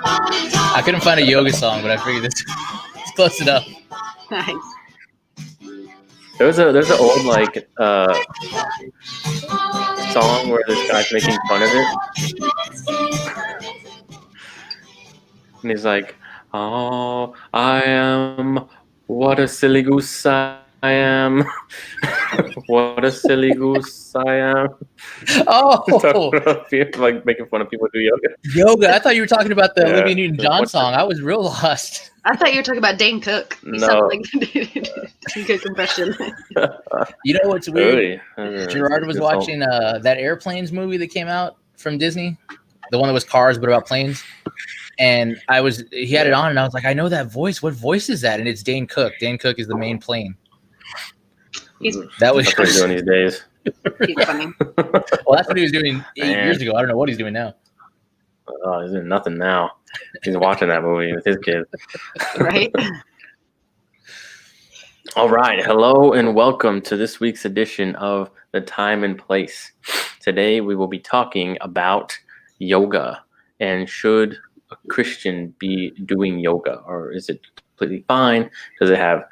I couldn't find a yoga song, but I figured it's close enough. Nice. There's an old like song where this guy's making fun of it, and he's like, "Oh, I am what a silly goose I am, what a silly goose I am." Oh, Like making fun of people who do yoga. yoga! I thought you were talking about the Yeah. Olivia Newton-John song. I was real lost. I thought you were talking about Dane Cook. You No. sound like Dane Cook impression. You know what's weird? Really? Gerard was watching that Airplanes movie that came out from Disney, the one that was cars but about planes. And he had it on, and I was like, I know that voice. What voice is that? And it's Dane Cook. Dane Cook is the main plane. That's what he's doing these days. He's funny. Well, that's what he was doing 8 years ago. I don't know what he's doing now. Oh, he's doing nothing now. He's watching that movie with his kids. Right? All right. Hello and welcome to this week's edition of The Time and Place. Today we will be talking about yoga and should a Christian be doing yoga, or is it completely fine? Does it have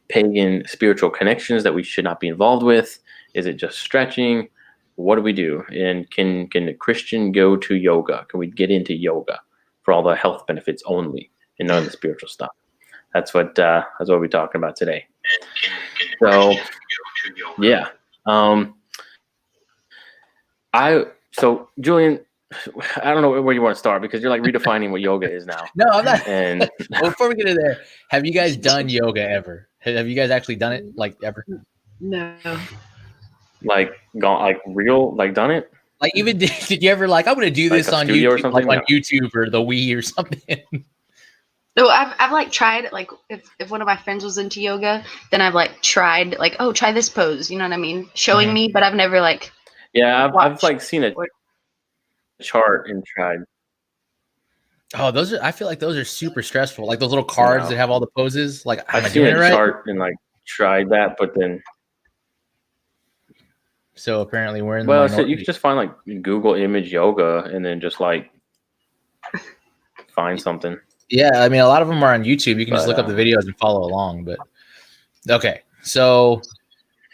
pagan spiritual connections that we should not be involved with? Is it just stretching? What do we do? And can a Christian go to yoga? Can we get into yoga for all the health benefits only and none of the spiritual stuff? That's what we're talking about today. So yeah. So Julian, I don't know where you want to start because you're like redefining what yoga is now. No, I'm not. And Well, before we get into there, have you guys done yoga ever? Have you guys actually done it like ever? No. like gone like real like done it? Like even did you ever like I'm gonna do Like this a on studio or YouTube, something? like on YouTube or the Wii or something? No, I've like tried, like if one of my friends was into yoga, then I've like tried, like, oh, try this pose, you know what I mean? Showing me, but I've never like Yeah, I've watched like seen a chart and tried. Oh, I feel like those are super stressful. Like those little cards No. that have all the poses. Like am I I've seen doing a it right? chart and like tried that, but then So apparently we're in the so you minority. can just find like Google image yoga and then just like find something. Yeah, I mean, a lot of them are on YouTube. You can just But, look up the videos and follow along. But okay, so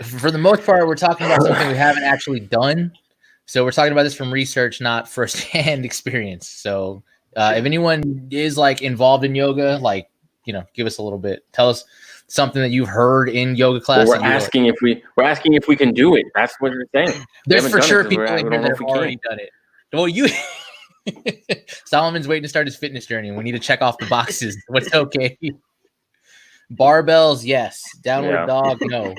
for the most part, we're talking about something we haven't actually done. So we're talking about this from research, not firsthand experience. So if anyone is like involved in yoga, like give us a little bit. Tell us something that you've heard in yoga class. Well, we're asking if we can do it. That's what we're saying. There's for sure people we in here don't know that if have we already done it. Well, you. Solomon's waiting to start his fitness journey. We need to check off the boxes. What's okay? Barbells, yes. Downward dog, no.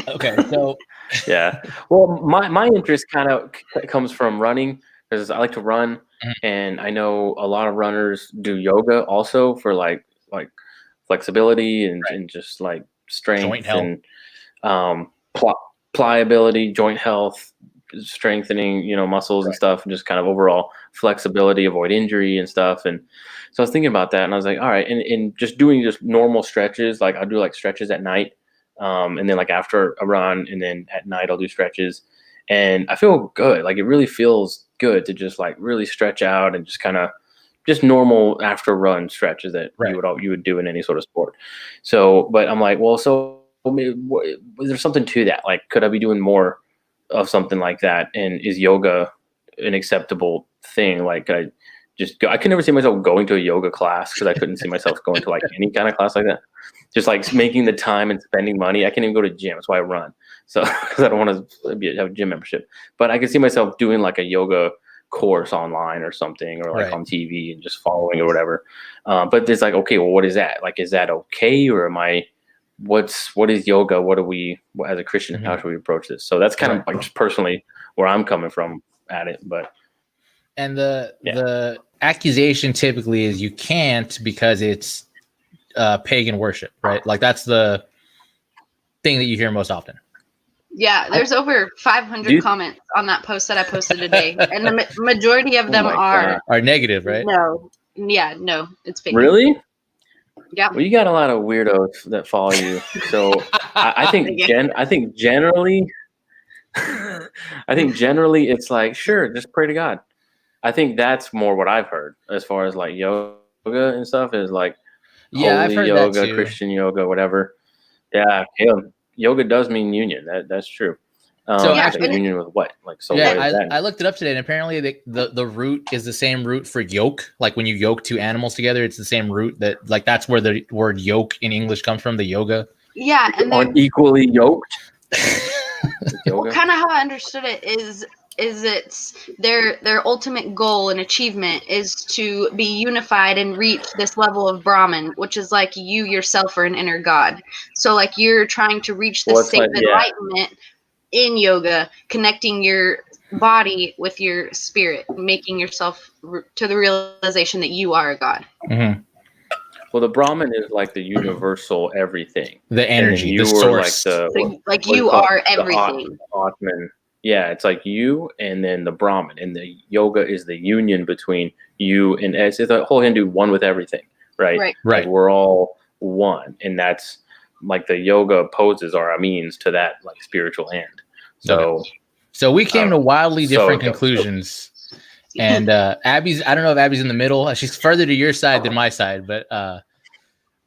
Okay, so yeah. Well, my interest kind of comes from running because I like to run, and I know a lot of runners do yoga also for like flexibility and just like strength Joint health. and pliability, joint health, strengthening, muscles and stuff, and just kind of overall flexibility, avoid injury and stuff. And so I was thinking about that, and I was like, all right, and just doing just normal stretches, like I'll do like stretches at night, and then like after a run, and then at night I'll do stretches, and I feel good. Like it really feels good to just like really stretch out and just kind of just normal after run stretches that you would do in any sort of sport. So, but I'm like, well, so was there something to that? Like, could I be doing more of something like that? And is yoga an acceptable thing? Like, could I just go? I could never see myself going to a yoga class because I couldn't see myself going to like any kind of class like that. Just like making the time and spending money. I can't even go to gym. That's why I run. So, because I don't want to have a gym membership. But I could see myself doing like a yoga course online or something, or like on TV and just following or whatever. But it's like, okay, well, what is that? Like, is that okay, or am I? What is yoga? What do we, as a Christian, how should we approach this? So that's kind of like just personally where I'm coming from at it. But the accusation typically is you can't because it's pagan worship, right? Like that's the thing that you hear most often. Yeah, there's over 500 comments on that post that I posted today, and the majority of them are negative, right? No, it's pagan. Really? Yeah. Well, you got a lot of weirdos that follow you. So I think generally, it's like, sure, just pray to God. I think that's more what I've heard as far as like yoga and stuff is like Yeah, I've holy heard that yoga, too. Christian yoga, whatever. Yeah, yoga does mean union. That's true. So Like actually, union with what? Like, so yeah, what is that? I looked it up today, and apparently the root is the same root for yoke. Like when you yoke two animals together, it's the same root that like that's where the word yoke in English comes from. The yoga. Yeah, and then Unequally yoked. well, kind of how I understood it is it's their ultimate goal and achievement is to be unified and reach this level of Brahman, which is like you yourself are an inner god. So like you're trying to reach this Well, it's state like- of enlightenment in yoga, connecting your body with your spirit, making yourself to the realization that you are a god. Mm-hmm. Well, the Brahman is like the universal everything. The energy, you the were source. like So, like you are everything. Atman. Yeah, it's like you and then the Brahman, and the yoga is the union between you and it's the whole Hindu one with everything, right? Right. Like we're all one, and that's like the yoga poses are a means to that like spiritual end. So, so we came to wildly different so- conclusions. And Abby's, I don't know if Abby's in the middle. She's further to your side than my side, but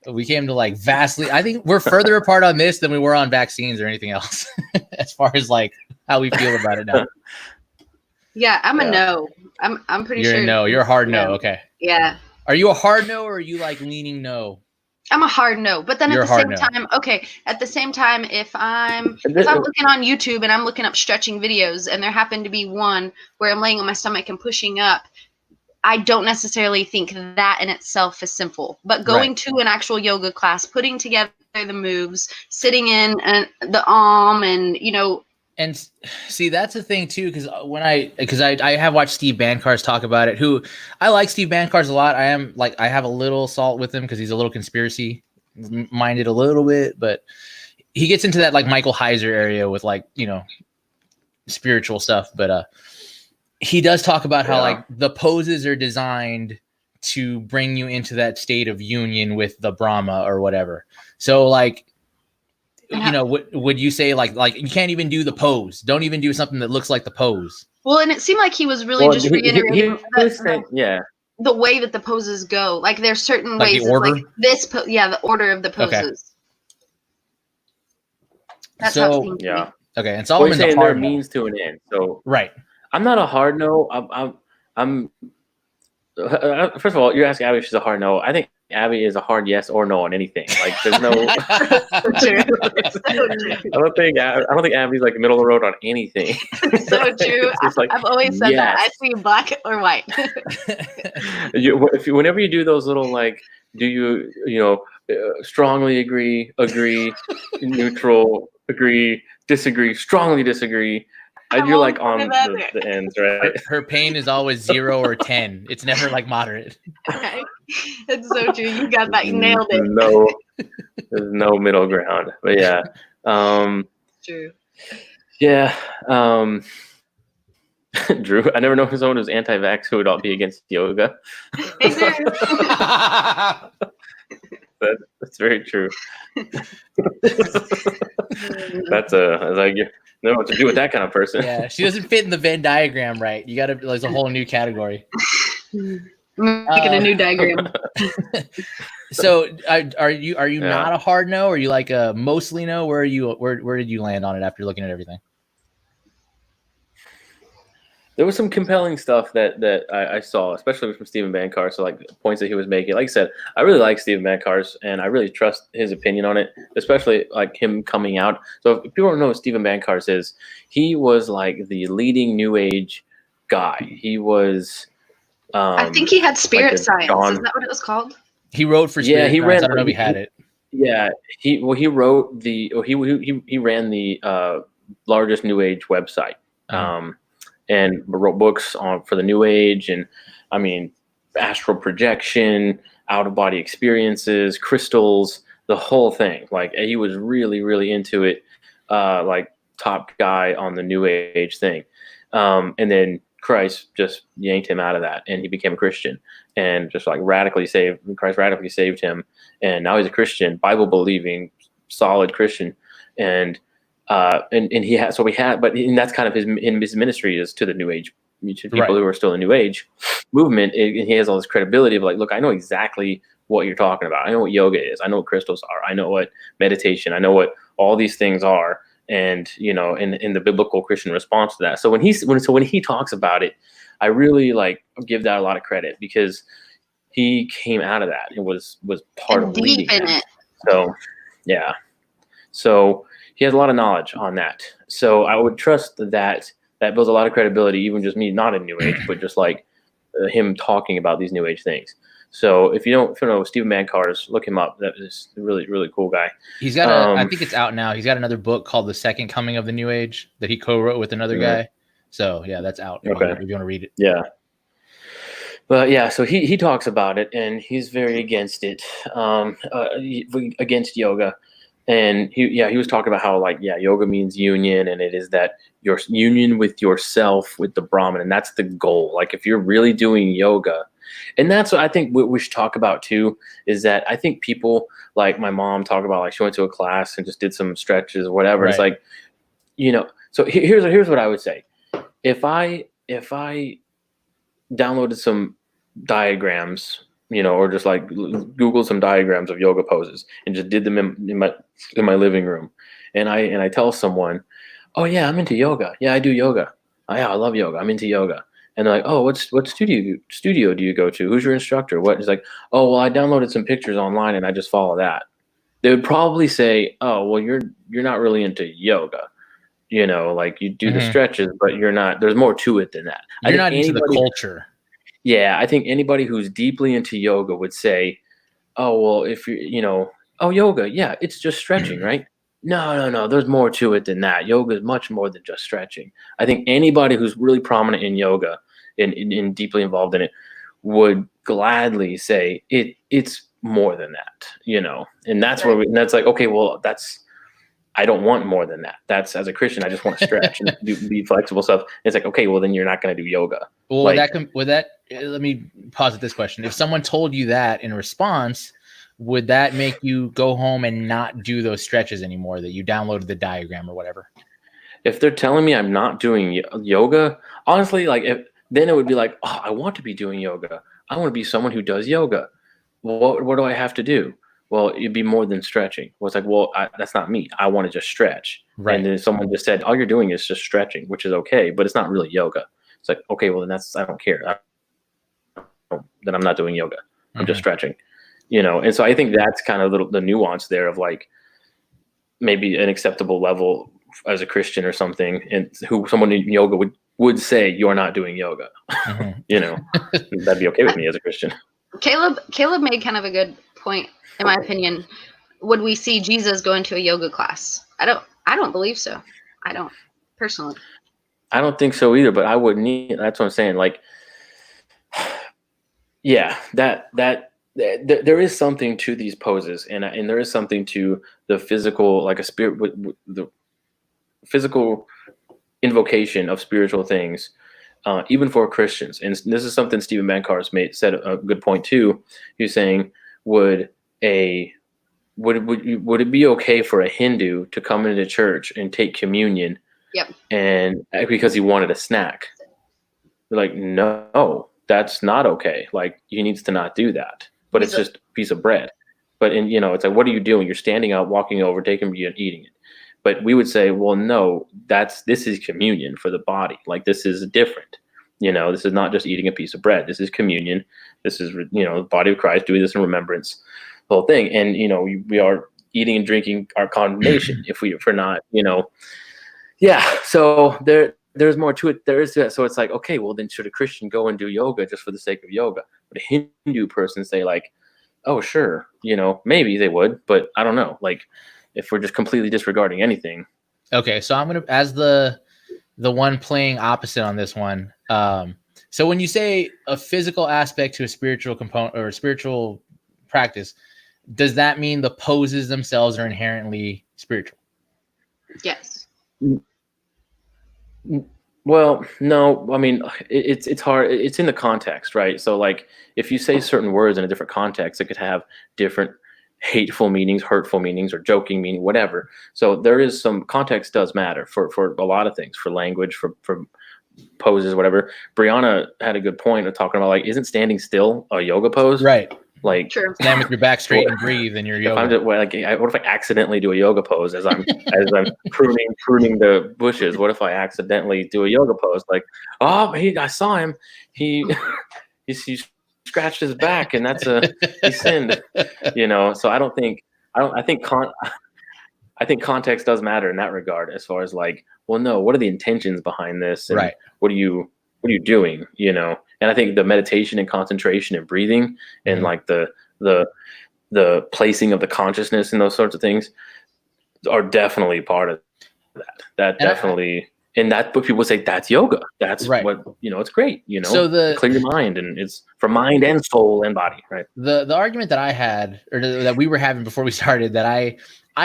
we came to like vastly. I think we're further apart on this than we were on vaccines or anything else, as far as like how we feel about it now. Yeah, I'm a no. I'm pretty You're sure. a no. You're a hard no. Okay. Yeah. Are you a hard no or are you like leaning no? I'm a hard no, but then You're at the a same hard time, okay. At the same time, if I'm looking on YouTube and I'm looking up stretching videos, and there happened to be one where I'm laying on my stomach and pushing up, I don't necessarily think that in itself is sinful. But going to an actual yoga class, putting together the moves, sitting in the and And see, that's the thing too, because I have watched Steve Bancarz talk about it. Who I like Steve Bancarz a lot. I have a little salt with him because he's a little conspiracy minded a little bit, but he gets into that like Michael Heiser area with like spiritual stuff. But he does talk about how like the poses are designed to bring you into that state of union with the Brahma or whatever. So like. Would you say like you can't even do the pose? Don't even do something that looks like the pose. Well, and it seemed like he was really just reiterating the way that the poses go. Like there's certain like ways. The order? Like this, the order of the poses. Okay. That's how it seemed to me. Okay, and Solomon's saying a hard there means to an end. So right. I'm not a hard no. I'm first of all, you're asking Abby if she's a hard no. I think Abby is a hard yes or no on anything. Like there's no. I don't think Abby's like middle of the road on anything. So true. Like, I've always said that. I see black or white. Whenever you do those little like, do you strongly agree, neutral, agree, disagree, strongly disagree. You're like on the ends, right? Her pain is always 0 or 10. It's never like moderate. Okay. It's so true. You got that. You nailed it. No, there's no middle ground. But yeah. True. Yeah. Drew, I never known someone who's anti-vax who would all be against yoga. That's very true. That's like you know what to do with that kind of person. Yeah, she doesn't fit in the Venn diagram right. You gotta there's a whole new category. I'm making a new diagram. So are you not a hard no? Or are you like a mostly no? Where did you land on it after looking at everything? There was some compelling stuff that I saw, especially from Stephen Bancarz. So like points that he was making. Like I said, I really like Stephen Bancarz, and I really trust his opinion on it, especially like him coming out. So if people don't know what Stephen Bancarz is, he was like the leading New Age guy. He was. I think he had Spirit Science. Is that what it was called? He wrote for Spirit Science. I don't know if he had it. Yeah, he wrote he ran the largest New Age website. And wrote books for the New Age, and I mean, astral projection, out of body experiences, crystals, the whole thing. Like he was really, really into it, like top guy on the New Age thing. And then Christ just yanked him out of that, and he became a Christian, and just like Christ radically saved him, and now he's a Christian, Bible believing, solid Christian, and he had, but that's kind of his ministry is to the New Age to people who are still in the New Age movement, he has all this credibility of like, look, I know exactly what you're talking about. I know what yoga is. I know what crystals are. I know what meditation. I know what all these things are. And in the biblical Christian response to that. So when he talks about it, I really like give that a lot of credit, because he came out of that and was part of leading it. So yeah. So he has a lot of knowledge on that. So I would trust that builds a lot of credibility, even just me, not in New Age, but just like him talking about these New Age things. So if you don't know Stephen Mancars, look him up. That is a really, really cool guy. He's got I think it's out now. He's got another book called The Second Coming of the New Age that he co-wrote with another guy. So yeah, that's out. Okay. If you want to read it. Yeah. But yeah, so he talks about it, and he's very against it, against yoga. And he was talking about how yoga means union, and it is that your union with yourself, with the Brahman, and that's the goal. Like if you're really doing yoga, and that's what I think we should talk about too, is that I think people like my mom talk about, like she went to a class and just did some stretches or whatever. Right. It's like, so here's what I would say. If I downloaded some diagrams, or just like Google some diagrams of yoga poses and just did them in my living room, and I tell someone, oh yeah, I'm into yoga. Yeah, I do yoga. Oh, yeah, I love yoga. I'm into yoga. And they're like, oh, what studio do you go to? Who's your instructor? What? It's like, oh, well, I downloaded some pictures online and I just follow that. They would probably say, oh, well, you're not really into yoga. Like you do the stretches, but you're not. There's more to it than that. You're not into the culture. Yeah, I think anybody who's deeply into yoga would say, oh, well, if you're, oh, yoga, yeah, it's just stretching, right? No, there's more to it than that. Yoga is much more than just stretching. I think anybody who's really prominent in yoga and deeply involved in it would gladly say it's more than that, and that's where that's like, okay, well, I don't want more than that. That's, as a Christian, I just want to stretch and be flexible stuff. And it's like, okay, well, then you're not going to do yoga. Well, let me posit this question. If someone told you that in response, would that make you go home and not do those stretches anymore, that you downloaded the diagram or whatever? If they're telling me I'm not doing yoga, honestly, then it would be like, oh, I want to be doing yoga. I want to be someone who does yoga. What do I have to do? Well, it'd be more than stretching. Well, it's like, well, that's not me. I want to just stretch. Right. And then someone just said, all you're doing is just stretching, which is okay, but it's not really yoga. It's like, okay, well, then I don't care. Then I'm not doing yoga. I'm just stretching, And so I think that's kind of the nuance there of like maybe an acceptable level as a Christian or something, and who someone in yoga would say you're not doing yoga. That'd be okay with me as a Christian. Caleb made kind of a good point. In my opinion, would we see Jesus go into a yoga class? I don't believe so. I don't personally. I don't think so either, but I wouldn't need. That's what I'm saying. Like, yeah, that there is something to these poses, and there is something to the physical, like a spirit, the physical invocation of spiritual things, even for Christians. And this is something Stephen Mancars said a good point too. He was saying, would it be okay for a Hindu to come into church and take communion? Yep. And because he wanted a snack? They're like, no, that's not okay. Like, he needs to not do that. But it's just a piece of bread. But it's like, what are you doing? You're standing up, walking over, taking it, and eating it. But we would say, well, no, this is communion for the body. Like, this is different. This is not just eating a piece of bread. This is communion. This is, the body of Christ, doing this in remembrance, the whole thing. And, we are eating and drinking our condemnation if we're not, yeah. So there's more to it. There is that. So it's like, okay, well, then should a Christian go and do yoga just for the sake of yoga? But a Hindu person say like, oh, sure. Maybe they would, but I don't know. Like, if we're just completely disregarding anything. Okay. So I'm going to, as the one playing opposite on this one. So when you say a physical aspect to a spiritual component or a spiritual practice, does that mean the poses themselves are inherently spiritual? Yes. Well, no. I mean, it's hard. It's in the context, right? So, like, if you say certain words in a different context, it could have different hateful meanings, hurtful meanings, or joking meaning, whatever. So there is some context does matter for a lot of things, for language, for poses, whatever. Brianna had a good point of talking about, like, isn't standing still a yoga pose? Right. Like, True. Stand with your back straight and breathe in your if yoga. I'm just, what if I accidentally do a yoga pose as I'm pruning the bushes? What if I accidentally do a yoga pose? Like, oh, I saw him. He he scratched his back, and he sinned. So I think context does matter in that regard, as far as like, well, no, what are the intentions behind this, and Right. what are you doing? And I think the meditation and concentration and breathing and like the placing of the consciousness and those sorts of things are definitely part of that. And that's what people say, that's yoga. That's right. what, it's great, So clear your mind, and it's for mind and soul and body, right? The argument that I had, or that we were having before we started, that I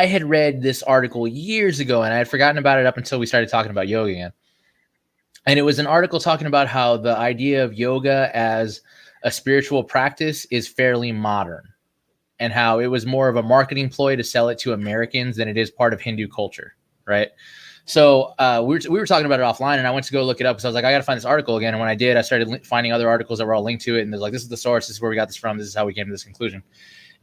had read this article years ago, and I had forgotten about it up until we started talking about yoga again. And it was an article talking about how the idea of yoga as a spiritual practice is fairly modern, and how it was more of a marketing ploy to sell it to Americans than it is part of Hindu culture, right? So we were talking about it offline, and I went to go look it up because I was like, I got to find this article again. And when I did, I started finding other articles that were all linked to it, and there's like, this is the source, this is where we got this from, this is how we came to this conclusion.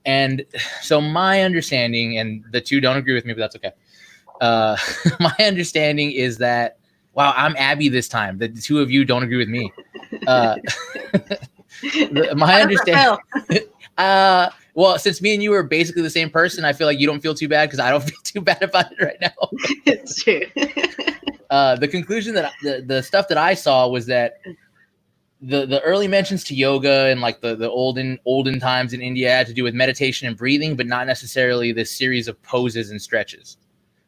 And so my understanding, and the two don't agree with me, but that's okay. My understanding is that, wow, I'm Abby this time. The two of you don't agree with me. My understanding. Well, since me and you are basically the same person, I feel like you don't feel too bad because I don't feel too bad about it right now. It's true. The conclusion that the stuff that I saw was that the early mentions to yoga and like the olden times in India had to do with meditation and breathing, but not necessarily this series of poses and stretches.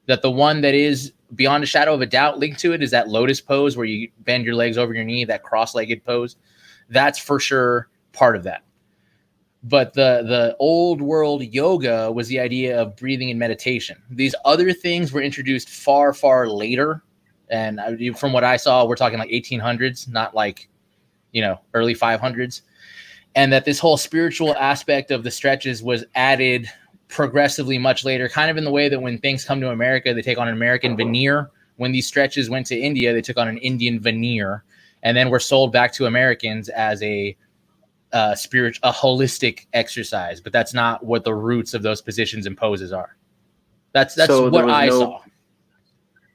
That the one that is beyond a shadow of a doubt linked to it is that lotus pose where you bend your legs over your knee, that cross-legged pose. That's for sure part of that. But the old world yoga was the idea of breathing and meditation. These other things were introduced far, far later. And from what I saw, we're talking like 1800s, not like, early 500s. And that this whole spiritual aspect of the stretches was added progressively much later, kind of in the way that when things come to America, they take on an American veneer. When these stretches went to India, they took on an Indian veneer, and then were sold back to Americans as a holistic exercise. But that's not what the roots of those positions and poses are. That's so what I saw.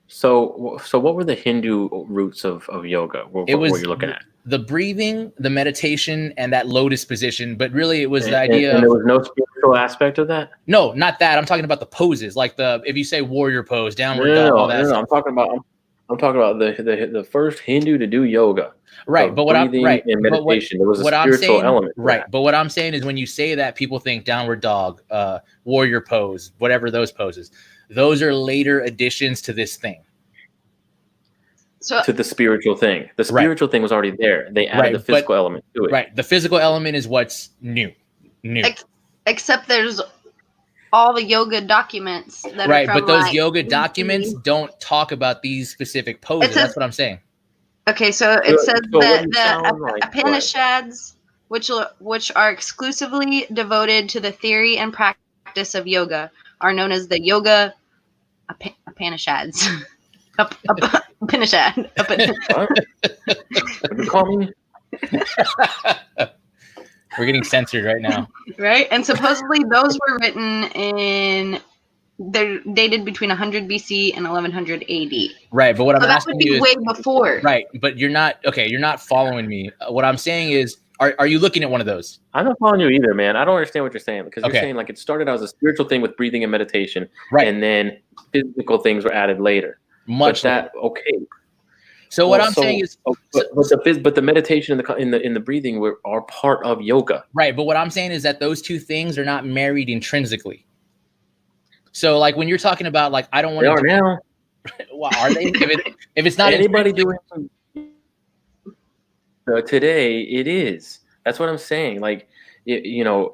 So what were the Hindu roots of yoga? What were you looking at? The breathing, the meditation, and that lotus position. But really, it was the idea. And there was no spiritual aspect of that? No, not that. I'm talking about the poses, like if you say warrior pose, downward dog, all that. No. I'm talking about the first Hindu to do yoga. Right, but what I'm right and meditation. There was a what spiritual element. Right, but what I'm saying is when you say that, people think downward dog, warrior pose, whatever those poses. Those are later additions to this thing. To the spiritual thing. The spiritual thing was already there. They added the physical element to it. Right. The physical element is what's new. Except there's all the yoga documents that right, are from, but those yoga documents don't talk about these specific poses. That's what I'm saying. Okay, so it says that the Upanishads, which are exclusively devoted to the theory and practice of yoga, are known as the Yoga Upanishads. Upanishad. What do you call me? We're getting censored right now. Right? And supposedly those were written they're dated between 100 BC and 1100 AD. Right, but what I'm asking you is way before. Right, but you're not following me. What I'm saying is, are you looking at one of those? I'm not following you either, man. I don't understand what you're saying, because you're saying like it started out as a spiritual thing with breathing and meditation, right, and then physical things were added later. Okay. So what I'm saying is, but the meditation and the breathing are part of yoga. Right, but what I'm saying is that those two things are not married intrinsically. So like when you're talking about like I don't want to. They are now. Well, are they? If it's not anybody doing today, it is. That's what I'm saying. Like if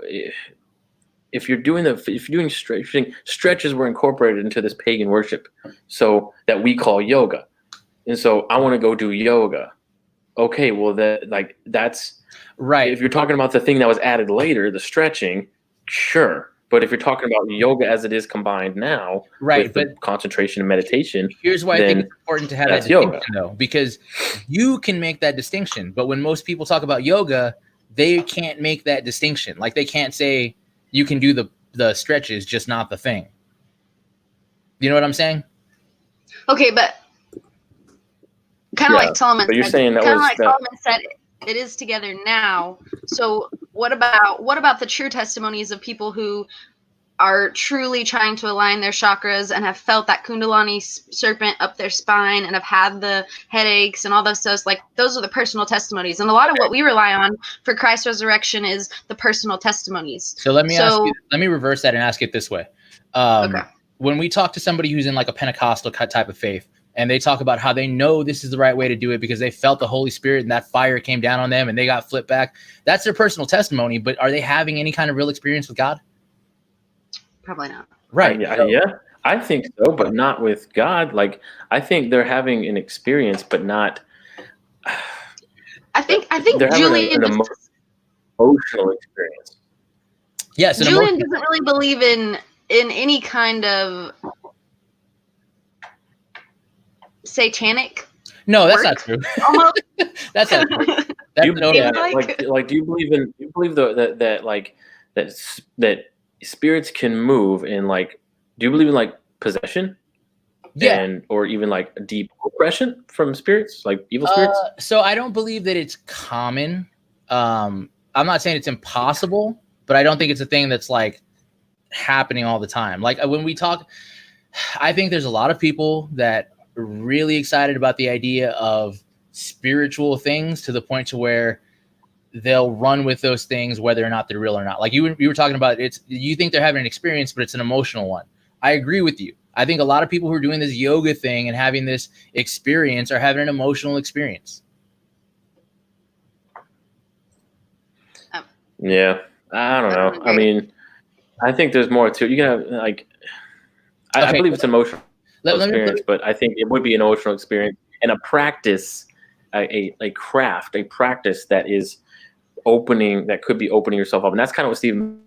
you're doing stretching, stretches were incorporated into this pagan worship, so that we call yoga. And so I want to go do yoga. Okay, well that's right. If you're talking about the thing that was added later, the stretching, sure. But if you're talking about yoga as it is combined now, Right, with the concentration and meditation, here's why I think then it's important to have that that's distinction, yoga. though, because you can make that distinction. But when most people talk about yoga, they can't make that distinction. Like they can't say you can do the stretches, just not the thing. You know what I'm saying? Okay, but kind of like Solomon but you're said, saying that kind of was like that. Solomon said, it is together now. So what about the true testimonies of people who are truly trying to align their chakras and have felt that Kundalini serpent up their spine and have had the headaches and all those stuff? Like those are the personal testimonies, and a lot of what we rely on for Christ's resurrection is the personal testimonies. So let me ask you. Let me reverse that and ask it this way. Okay. When we talk to somebody who's in like a Pentecostal type of faith, and they talk about how they know this is the right way to do it because they felt the Holy Spirit and that fire came down on them and they got flipped back, that's their personal testimony. But are they having any kind of real experience with God? Probably not. Right. Yeah, I think so, but not with God. Like, I think they're having an experience, but not. I think they're Julian having an emotional experience. Yes, Julian doesn't really believe in any kind of satanic. No, that's not true. Almost. That's not true. That's do you believe that spirits can move in, like, do you believe in like possession? Yeah. Or even like deep oppression from spirits, like evil spirits? So I don't believe that it's common. I'm not saying it's impossible, but I don't think it's a thing that's like happening all the time. Like when we talk, I think there's a lot of people that are really excited about the idea of spiritual things to the point to where they'll run with those things whether or not they're real or not. Like you were talking about, you think they're having an experience, but it's an emotional one. I agree with you. I think a lot of people who are doing this yoga thing and having this experience are having an emotional experience. Yeah, I don't know. I mean, I think there's more to it. You can have like, I believe it's an emotional experience, but I think it would be an emotional experience and a practice, a craft, a practice that is opening, that could be opening yourself up, and that's kind of what Stephen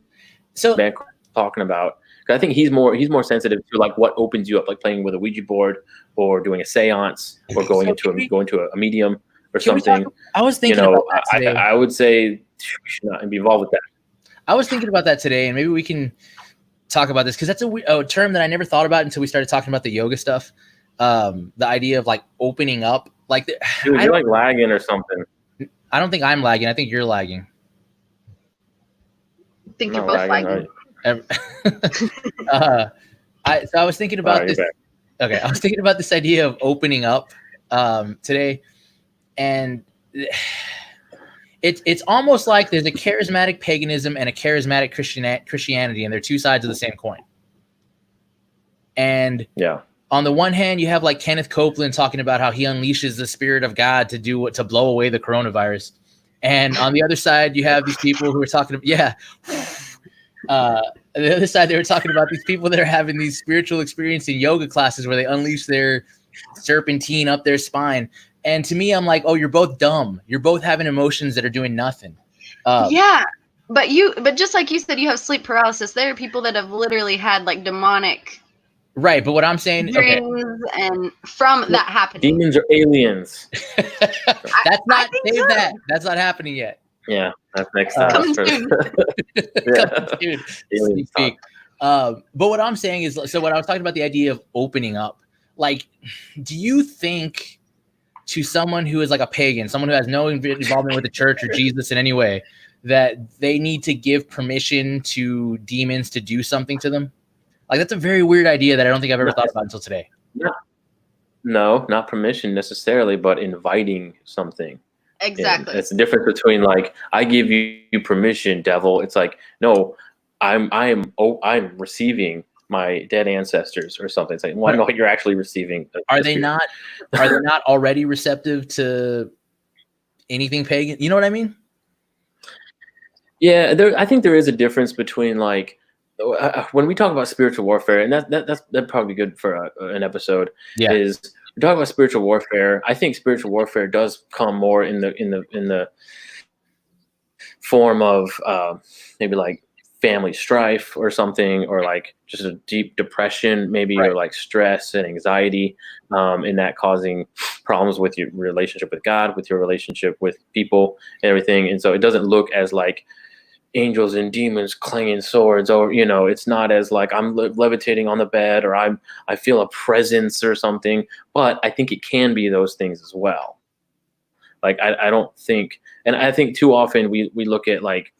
Bank talking about. I think he's more sensitive to like what opens you up, like playing with a Ouija board or doing a seance or going into a medium or something. I was thinking about that today. I would say we should not be involved with that. I was thinking about that today, and maybe we can talk about this because that's a term that I never thought about until we started talking about the yoga stuff. The idea of like opening up, like dude, you're like lagging or something. I don't think I'm lagging. I think you're lagging. I think you're both lagging. I was thinking about this. Okay, I was thinking about this idea of opening up today, and it's almost like there's a charismatic paganism and a charismatic Christianity, and they're two sides of the same coin. And yeah, on the one hand, you have like Kenneth Copeland talking about how he unleashes the Spirit of God to blow away the coronavirus, and on the other side, you have these people who are talking about the other side, they were talking about these people that are having these spiritual experience in yoga classes where they unleash their serpentine up their spine. And to me, I'm like, oh, you're both dumb. You're both having emotions that are doing nothing. Yeah, but just like you said, you have sleep paralysis. There are people that have literally had like demonic. Right, but what I'm saying, dreams and from that happening. Demons are aliens. That's not happening yet. Yeah, that's next time. Coming soon. But what I'm saying is, so what I was talking about, the idea of opening up, like, do you think to someone who is like a pagan, someone who has no involvement with the church or Jesus in any way, that they need to give permission to demons to do something to them? Like, that's a very weird idea that I don't think I've ever thought about until today. No, not permission necessarily, but inviting something. Exactly. It's the difference between like, I give you permission, devil. It's like, no, I'm receiving my dead ancestors or something. It's like, well, no, you're actually receiving. Are they not already receptive to anything pagan? You know what I mean? Yeah, I think there is a difference between like, when we talk about spiritual warfare, and that'd probably be good for an episode. Yeah. Is we're talking about spiritual warfare. I think spiritual warfare does come more in the form of maybe like family strife or something, or like just a deep depression maybe, Right. or like stress and anxiety, and that causing problems with your relationship with God, with your relationship with people and everything. And so it doesn't look as like angels and demons clanging swords, or it's not as like I'm levitating on the bed, or I feel a presence or something. But I think it can be those things as well. Like I don't think, and I think too often we look at like,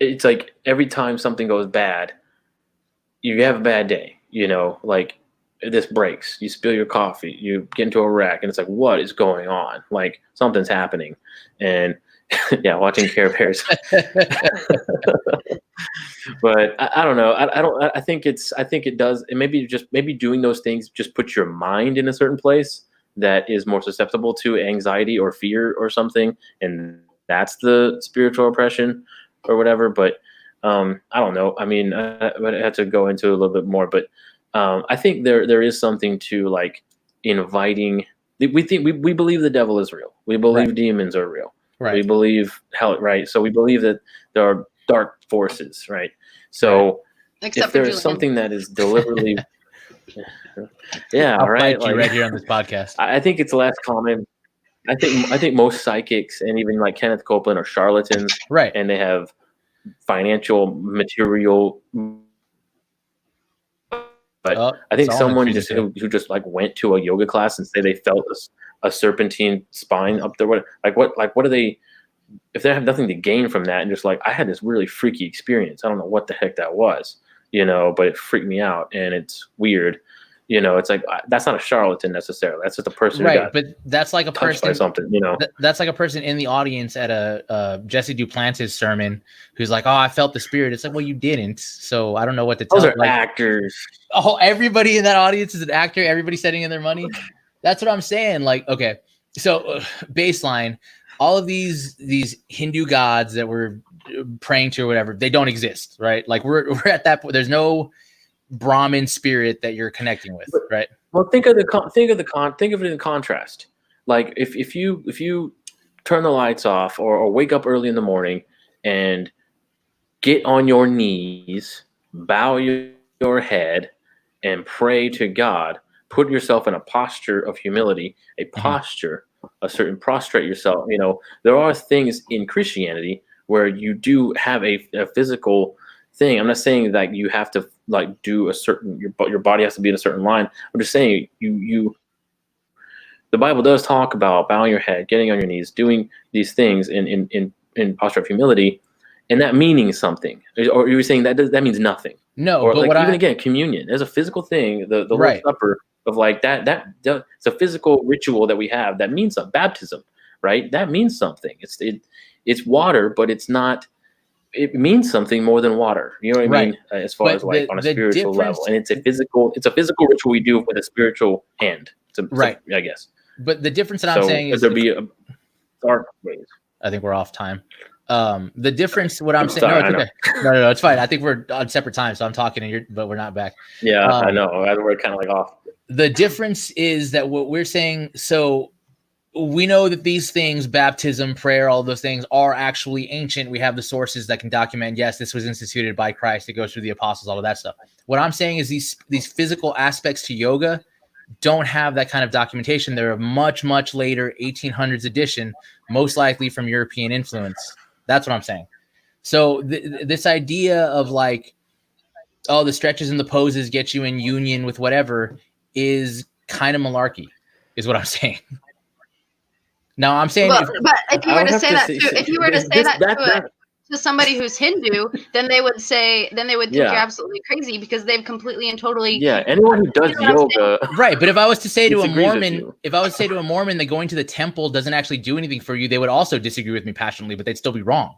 it's like every time something goes bad, you have a bad day, like this breaks, you spill your coffee, you get into a wreck, and it's like, what is going on? Like something's happening. And yeah, watching Care Bears. But I don't know. I think it does. And maybe doing those things just puts your mind in a certain place that is more susceptible to anxiety or fear or something. And that's the spiritual oppression or whatever. But I don't know. I mean, but I had to go into a little bit more, but I think there is something to like inviting. We believe the devil is real. We believe demons are real. Right. We believe hell, right? So we believe that there are dark forces, right? So Except if there for is Julian. something that is deliberately, yeah, I'll right. fight you right here on this podcast. I think it's less common. I think most psychics and even like Kenneth Copeland are charlatans, Right. and they have financial material. But I think someone who just like went to a yoga class and say they felt a serpentine spine up there. What are they? If they have nothing to gain from that, and just like, I had this really freaky experience. I don't know what the heck that was, but it freaked me out, and it's weird. It's like, that's not a charlatan necessarily. That's just a person, right? But that's like a person by something. That's like a person in the audience at a Jesse Duplantis sermon who's like, "Oh, I felt the spirit." It's like, well, you didn't, so I don't know what to tell. Those are like, actors. Oh, everybody in that audience is an actor. Everybody sending in their money. That's what I'm saying. Like, okay, so baseline, all of these Hindu gods that we're praying to or whatever, they don't exist, right? Like we're at that point. There's no Brahmin spirit that you're connecting with, right? Well, think of it in contrast. Like if you turn the lights off, or wake up early in the morning and get on your knees, bow your head, and pray to God, put yourself in a posture of humility, a posture, a certain prostrate yourself. There are things in Christianity where you do have a physical thing. I'm not saying that you have to like do a certain, your body has to be in a certain line. I'm just saying the Bible does talk about bowing your head, getting on your knees, doing these things in posture of humility, and that meaning something. Or you were saying that means nothing. No, or but like again, communion is a physical thing. The right. Lord's Supper of like that it's a physical ritual that we have that means something. Baptism, right? That means something. It's water, but it's not. It means something more than water. You know what I mean? As far as like on a spiritual level, and it's a physical ritual we do with a spiritual hand. Right. I guess. But the difference that I'm saying is there be a dark ways. I think we're off time. The difference, what I'm saying, sorry, no, it's okay. No, it's fine. I think we're on separate times, so I'm talking but we're not back. Yeah, I know. We're kind of like off. The difference is that what we're saying, so we know that these things, baptism, prayer, all those things are actually ancient. We have the sources that can document, yes, this was instituted by Christ. It goes through the apostles, all of that stuff. What I'm saying is these physical aspects to yoga don't have that kind of documentation. They're a much, much later 1800s edition, most likely from European influence. That's what I'm saying. So this idea of like, oh, the stretches and the poses get you in union with whatever is kind of malarkey, is what I'm saying. Now I'm saying, but if you were to say that to somebody who's Hindu, then they would think you're absolutely crazy because they've completely and totally. Yeah, anyone who does yoga, right? But if I was to say to a Mormon, that going to the temple doesn't actually do anything for you, they would also disagree with me passionately, but they'd still be wrong.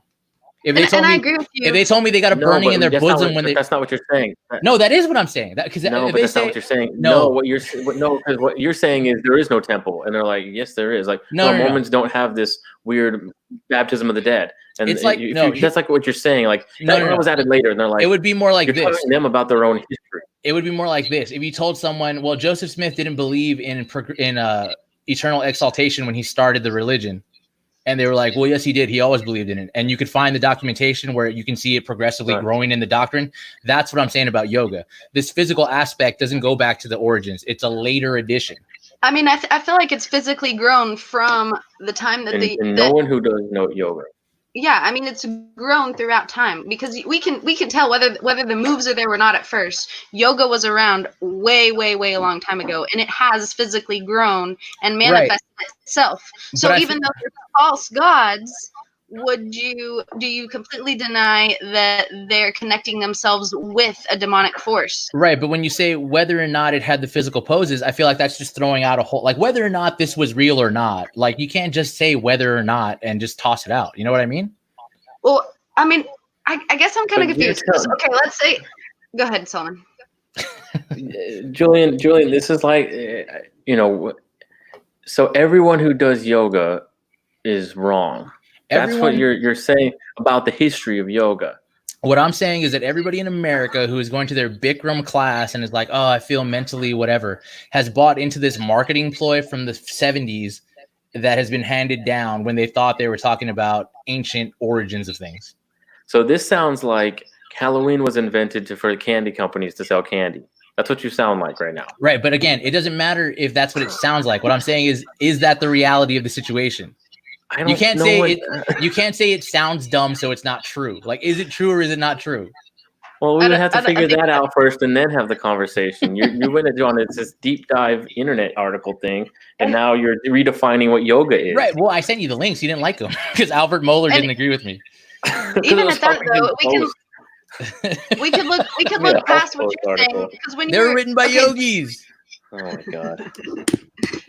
If they told me, I agree with you. If they told me they got a burning in their bosom that's not what you're saying. No, that is what I'm saying. Because that's not what you're saying. No, because what you're saying is there is no temple, and they're like, yes, there is. Like, Mormons don't have this weird baptism of the dead, and it's like that's like what you're saying. Like, that was added later, and they're like, it would be more like you're telling them about their own history. It would be more like this. If you told someone, well, Joseph Smith didn't believe in eternal exaltation when he started the religion. And they were like, well, yes, he did. He always believed in it. And you could find the documentation where you can see it progressively growing in the doctrine. That's what I'm saying about yoga. This physical aspect doesn't go back to the origins. It's a later addition. I mean, I feel like it's physically grown from the time that no one who does know yoga. Yeah, I mean, it's grown throughout time because we can tell whether the moves are there or not at first. Yoga was around way a long time ago, and it has physically grown and manifested itself. So even though they're false gods, do you completely deny that they're connecting themselves with a demonic force? Right, but when you say whether or not it had the physical poses, I feel like that's just throwing out a whole, like whether or not this was real or not. Like you can't just say whether or not and just toss it out. You know what I mean? Well, I mean, I guess I'm kind of confused. Okay, let's say, go ahead, Solomon. Julian, this is like, so everyone who does yoga is wrong. That's what you're saying about the history of yoga. What I'm saying is that everybody in America who is going to their Bikram class and is like, oh, I feel mentally whatever, has bought into this marketing ploy from the 70s that has been handed down when they thought they were talking about ancient origins of things. So this sounds like Halloween was invented for candy companies to sell candy. That's what you sound like right now. Right. But again, it doesn't matter if that's what it sounds like. What I'm saying is that the reality of the situation? You can't say it sounds dumb, so it's not true. Like, is it true or is it not true? Well, we would have to figure that out first and then have the conversation. You went on this deep dive internet article thing, and now you're redefining what yoga is. Right. Well, I sent you the links. You didn't like them because Albert Mohler didn't agree with me. Even at that, though, we could look past what you're saying because when they're written by yogis. Oh my god.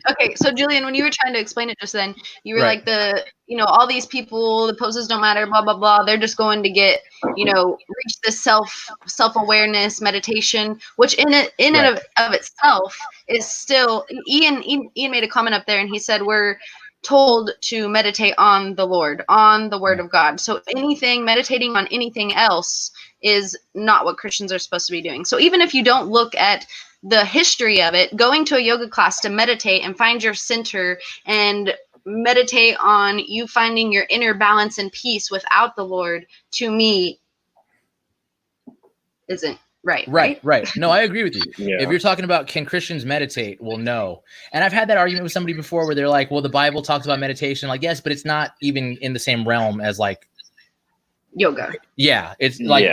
Okay, so Julian, when you were trying to explain it just then, you were like all these people, the poses don't matter, blah blah blah. They're just going to get, reach this self-awareness meditation, which in and of itself is still. Ian made a comment up there, and he said we're told to meditate on the Lord, on the Word of God. So meditating on anything else is not what Christians are supposed to be doing. So even if you don't look at the history of it, going to a yoga class to meditate and find your center and meditate on you finding your inner balance and peace without the Lord, to me, isn't right. Right. No, I agree with you. Yeah. If you're talking about can Christians meditate? Well, no. And I've had that argument with somebody before where they're like, well, the Bible talks about meditation. Like, yes, but it's not even in the same realm as like yoga. Yeah. It's like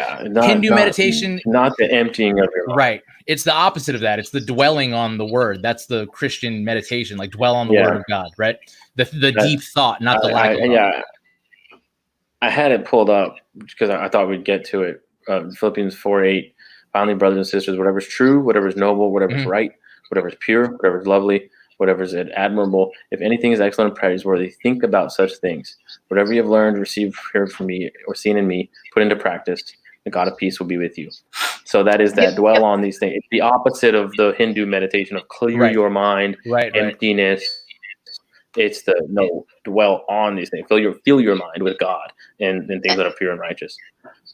Hindu meditation. Not the emptying of your mind. Right. It's the opposite of that. It's the dwelling on the word. That's the Christian meditation, like dwell on the word of God, right? The deep thought, not the lack of thought. Yeah. I had it pulled up because I thought we'd get to it. Philippians 4:8. Finally, brothers and sisters, whatever is true, whatever is noble, whatever is right, whatever is pure, whatever is lovely, whatever is admirable, if anything is excellent and praiseworthy, think about such things. Whatever you have learned, received, heard from me, or seen in me, put into practice. The God of peace will be with you. So that is that dwell on these things. It's the opposite of the Hindu meditation of clear your mind, emptiness. It's the dwell on these things. Fill your mind with God and things that are pure and righteous.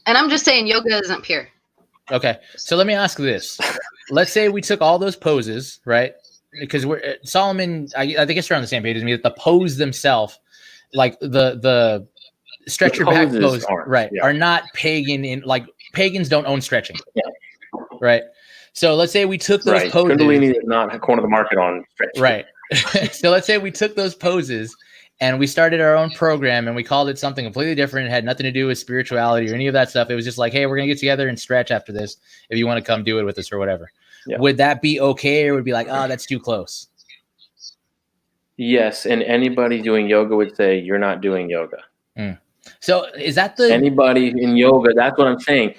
And I'm just saying yoga isn't pure. Okay. So let me ask this. Let's say we took all those poses, right? Because Solomon, I think it's around the same page as me, that the pose themselves, like the stretch your back pose, are not pagan. Like pagans don't own stretching, right? So let's say we took those poses. Kundalini is not a corner of the market on stretching. Right. So let's say we took those poses and we started our own program and we called it something completely different. It had nothing to do with spirituality or any of that stuff. It was just like, hey, we're going to get together and stretch after this if you want to come do it with us or whatever. Yeah. Would that be okay, or would it be like, oh, that's too close? Yes, and anybody doing yoga would say you're not doing yoga. So is that anybody in yoga? That's what I'm saying.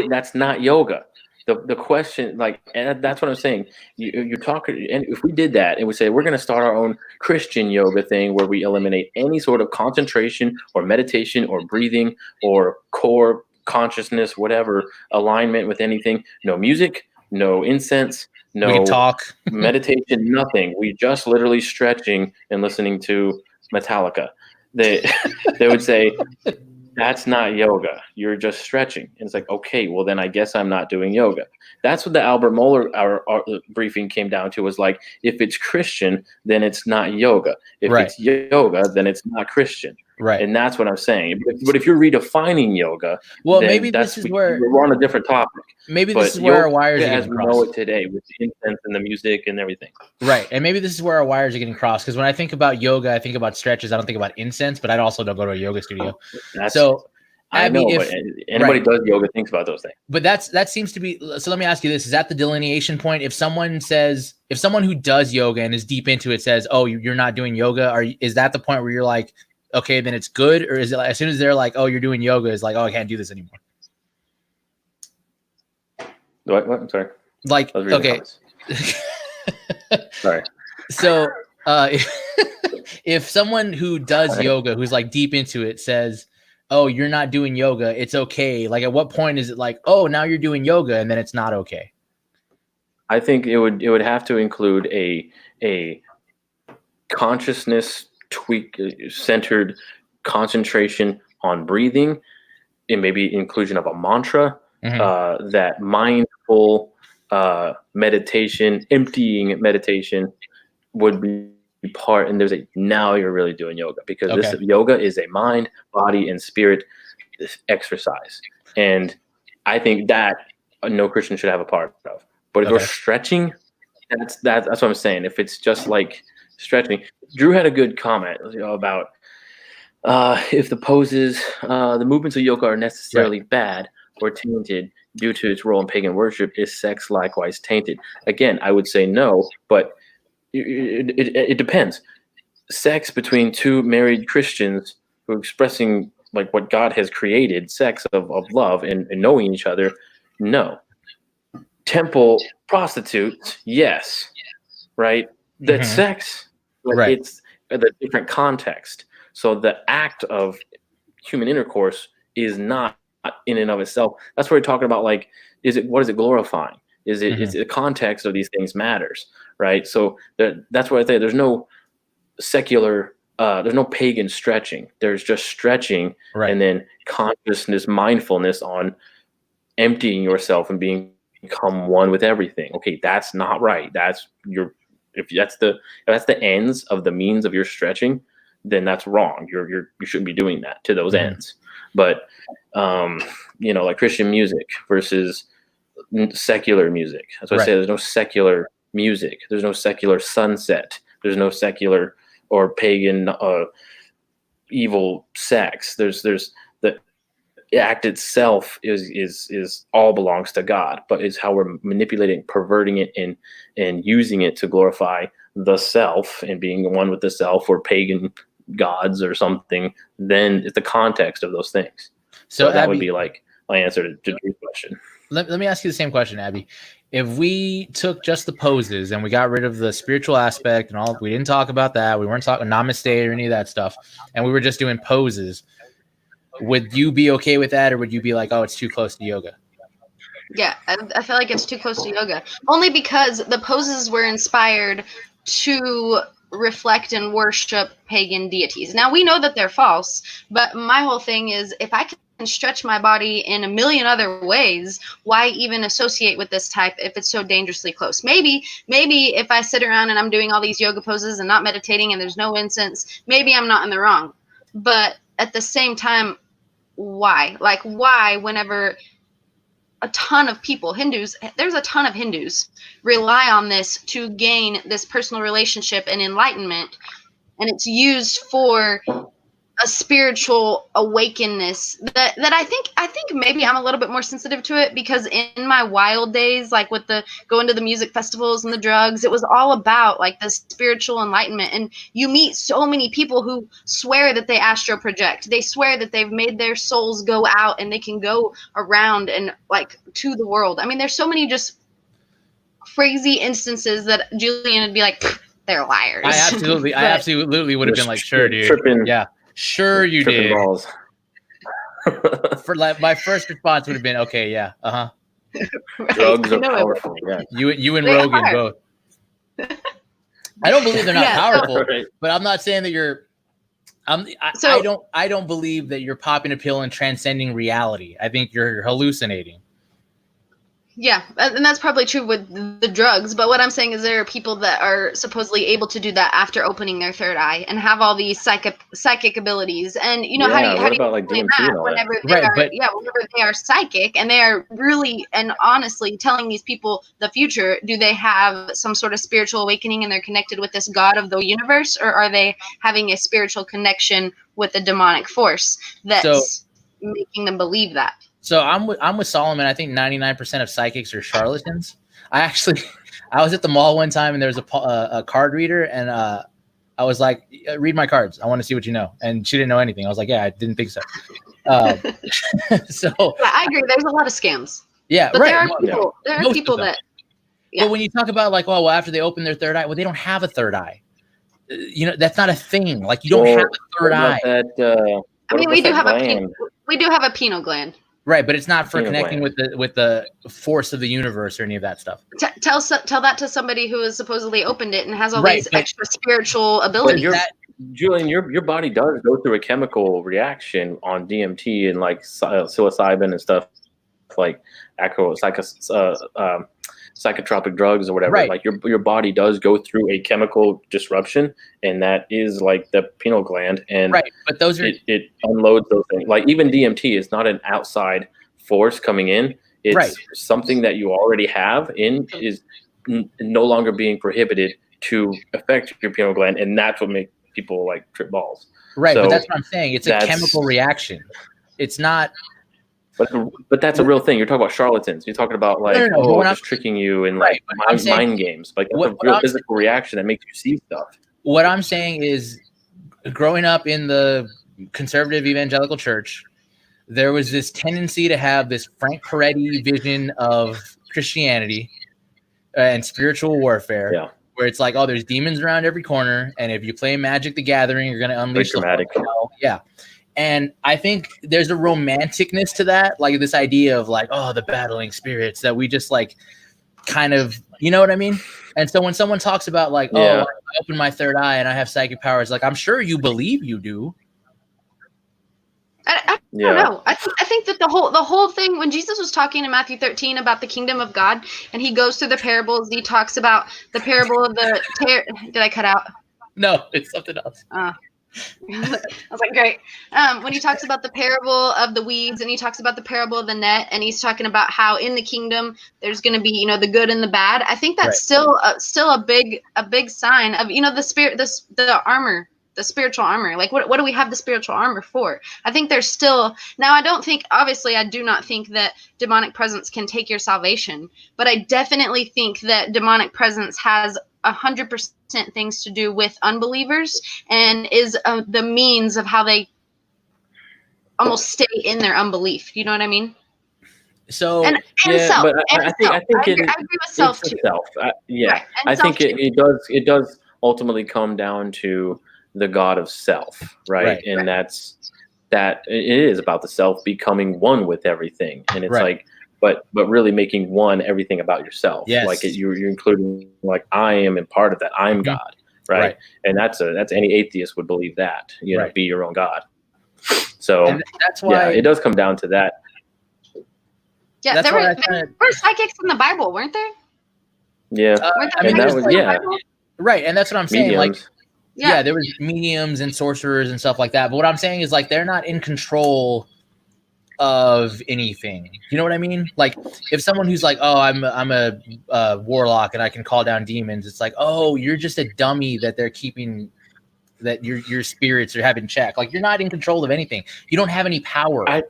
That's not yoga. The question, and that's what I'm saying. You're talking, and if we did that and we say we're going to start our own Christian yoga thing where we eliminate any sort of concentration or meditation or breathing or core consciousness, whatever alignment with anything, no music, no incense, no we can talk. meditation, nothing. We just literally stretching and listening to Metallica. They would say that's not yoga. You're just stretching. And it's like, okay, well then I guess I'm not doing yoga. That's what the Albert Mohler our briefing came down to, was like, if it's Christian, then it's not yoga. If Right. it's yoga, then it's not Christian. Right. And that's what I'm saying. But if you're redefining yoga, Well, then maybe this is where we're on a different topic. Maybe But this is where our yoga, wires are as getting we know crossed. it today, with the incense and the music and everything. Right. And maybe this is where our wires are getting crossed. Because when I think about yoga, I think about stretches. I don't think about incense, but I also don't go to a yoga studio. So Abby, I know, but anybody does yoga thinks about those things. But that seems to be. So let me ask you this: is that the delineation point? If someone who does yoga and is deep into it says, "Oh, you're not doing yoga," is that the point where you're like, okay, then it's good? Or is it like, as soon as they're like, "Oh, you're doing yoga," is like, "Oh, I can't do this anymore"? What? I'm sorry. Like, okay. Sorry. So if someone who does yoga, who's like deep into it, says, "Oh, you're not doing yoga, it's okay." Like, at what point is it like, "Oh, now you're doing yoga," and then it's not okay? I think it would have to include a consciousness centered concentration on breathing, and maybe inclusion of a mantra, that mindful meditation, emptying meditation would be part. And now you're really doing yoga, because this yoga is a mind, body, and spirit exercise. And I think that no Christian should have a part of. But if we're stretching, that's what I'm saying. If it's just like stretching, Drew had a good comment about if the poses, the movements of yoga are necessarily bad or tainted due to its role in pagan worship, is sex likewise tainted? Again, I would say no, but it depends. Sex between two married Christians who are expressing like what God has created, sex of love and knowing each other, no. Temple prostitutes, yes, right? That's sex, but it's a different context. So the act of human intercourse is not in and of itself. That's what we're talking about. Like, what is it glorifying? Is the context of these things matters, right? So that's what I think. There's no secular, there's no pagan stretching. There's just stretching, and then consciousness, mindfulness on emptying yourself and become one with everything. Okay, that's not right. If that's the ends of the means of your stretching, then that's wrong. You shouldn't be doing that to those ends. But like Christian music versus secular music. That's what I say. There's no secular music. There's no secular sunset. There's no secular or pagan evil sex. There's the act itself is all belongs to God, but it's how we're manipulating, perverting it, and using it to glorify the self and being one with the self, or pagan gods or something. Then it's the context of those things. So that Abby, would be like my answer to Drew's question. Let me ask you the same question, Abby. If we took just the poses and we got rid of the spiritual aspect and all, we didn't talk about that, we weren't talking namaste or any of that stuff, and we were just doing poses, would you be okay with that, or would you be like, oh, it's too close to yoga? Yeah, I feel like it's too close to yoga. Only because the poses were inspired to reflect and worship pagan deities. Now, we know that they're false, but my whole thing is, if I can stretch my body in a million other ways, why even associate with this type if it's so dangerously close? Maybe if I sit around and I'm doing all these yoga poses and not meditating and there's no incense, maybe I'm not in the wrong. But at the same time, why? Like, why, whenever a ton of people, there's a ton of Hindus rely on this to gain this personal relationship and enlightenment, and it's used for a spiritual awakeness that I think maybe I'm a little bit more sensitive to it, because in my wild days, like with the going to the music festivals and the drugs, it was all about like the spiritual enlightenment. And you meet so many people who swear that they astral project. They swear that they've made their souls go out and they can go around and like to the world. I mean, there's so many just crazy instances that Julian would be like, they're liars. I absolutely would have been like, sure, dude. Yeah. Sure you did. Balls. For like, my first response would have been, okay, yeah, Right. Drugs are powerful. Yeah. You and Rogan both. I don't believe they're not powerful, but I'm not saying that I don't believe that you're popping a pill and transcending reality. I think you're hallucinating. Yeah, and that's probably true with the drugs. But what I'm saying is there are people that are supposedly able to do that after opening their third eye and have all these psychic abilities. And how do you about like explain DMT that and all that? whenever they are psychic and they are really and honestly telling these people the future? Do they have some sort of spiritual awakening and they're connected with this God of the universe, or are they having a spiritual connection with a demonic force that's making them believe that? So I'm with Solomon. I think 99% of psychics are charlatans. I was at the mall one time and there was a card reader, and I was like, read my cards. I want to see what you know. And she didn't know anything. I was like, yeah, I didn't think so. So yeah, I agree. There's a lot of scams. Yeah, but right. There are people that. Yeah. But when you talk about like, oh, well, after they open their third eye, well, they don't have a third eye. That's not a thing. Like you don't have a third eye. We do have a pineal gland. Right, but it's not for connecting with the force of the universe or any of that stuff. Tell that to somebody who has supposedly opened it and has all these extra spiritual abilities. Julian, your body does go through a chemical reaction on DMT and like psilocybin and stuff like psychotropic drugs or whatever. Right. Like your body does go through a chemical disruption, and that is like the pineal gland, and right. But those are it unloads those things. Like even DMT is not an outside force coming in. It's something that you already have is no longer being prohibited to affect your pineal gland, and that's what makes people like trip balls. Right, so but that's what I'm saying. It's a chemical reaction. It's not. But that's a real thing. You're talking about charlatans. You're talking about like just tricking you and like mind games. Like that's a real physical reaction that makes you see stuff. What I'm saying is, growing up in the conservative evangelical church, there was this tendency to have this Frank Peretti vision of Christianity and spiritual warfare. Yeah. Where it's like, oh, there's demons around every corner, and if you play Magic the Gathering, you're going to unleash the hell. Yeah. And I think there's a romanticness to that, like this idea of like, oh, the battling spirits that we just like kind of, you know what I mean? And so when someone talks about like, oh, I open my third eye and I have psychic powers, like I'm sure you believe you do. I don't know. I think that the whole thing, when Jesus was talking in Matthew 13 about the kingdom of God, and he goes through the parables, he talks about the parable of the did I cut out? No, it's something else. I was like, great. When he talks about the parable of the weeds, and he talks about the parable of the net, and he's talking about how in the kingdom there's going to be, the good and the bad. I think that's still a big sign of, the spirit, the armor, the spiritual armor. Like, what do we have the spiritual armor for? I think there's still, now I do not think that demonic presence can take your salvation, but I definitely think that demonic presence has 100% things to do with unbelievers, and is the means of how they almost stay in their unbelief. You know what I mean? So and self. But I agree with self too. I think it does ultimately come down to the God of self, right? And that it is about the self becoming one with everything, and it's like. But really making one everything about yourself. Yes. Like you're including like I am in part of that. I'm God, right? And that's any atheist would believe that. Be your own God. So and that's why it does come down to that. Yeah, there were psychics in the Bible, weren't there? Yeah, that was right, and that's what I'm saying. Mediums. Like, there was mediums and sorcerers and stuff like that. But what I'm saying is like they're not in control of anything. You know what I mean? Like if someone who's like, oh, I'm a warlock and I can call down demons, it's like, oh, you're just a dummy that they're keeping, that your spirits are having check. Like you're not in control of anything. You don't have any power. I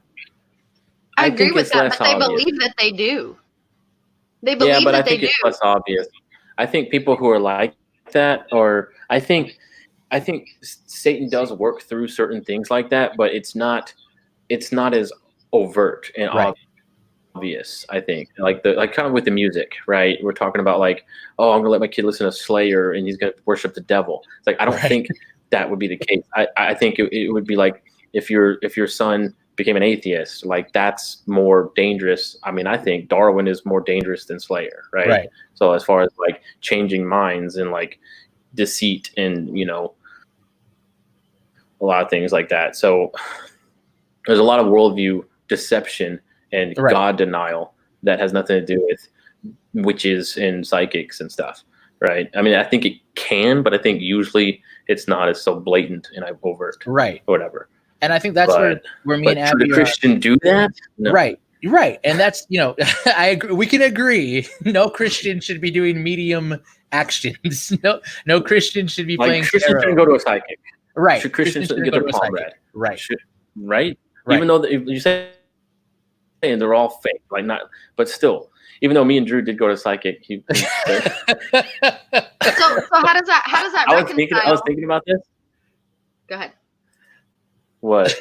agree with that, but they believe that they do. They believe that they do. It's less obvious. I think people who are like that, or I think Satan does work through certain things like that, but it's not as overt and obvious. I think like kind of with the music, right? We're talking about like, oh, I'm gonna let my kid listen to Slayer and he's gonna worship the devil. It's like I don't think that would be the case. I think it would be like if your son became an atheist, like that's more dangerous. I mean, I think Darwin is more dangerous than Slayer, right? So as far as like changing minds and like deceit and a lot of things like that. So there's a lot of worldview deception and God denial that has nothing to do with witches and psychics and stuff, right? I mean, I think it can, but I think usually it's not as so blatant and overt, right, or whatever. And I think that's where me and Abby should a Christian do that? No. Right, and that's I agree. We can agree. No Christian should be doing medium actions. No Christian should be playing. Christians shouldn't go to a psychic. Right. Should Christians get their palm read? Right. Right. Even though you say they're all fake, but still, even though me and Drew did go to psychic, so how does that reconcile? I was thinking about this. Go ahead. What?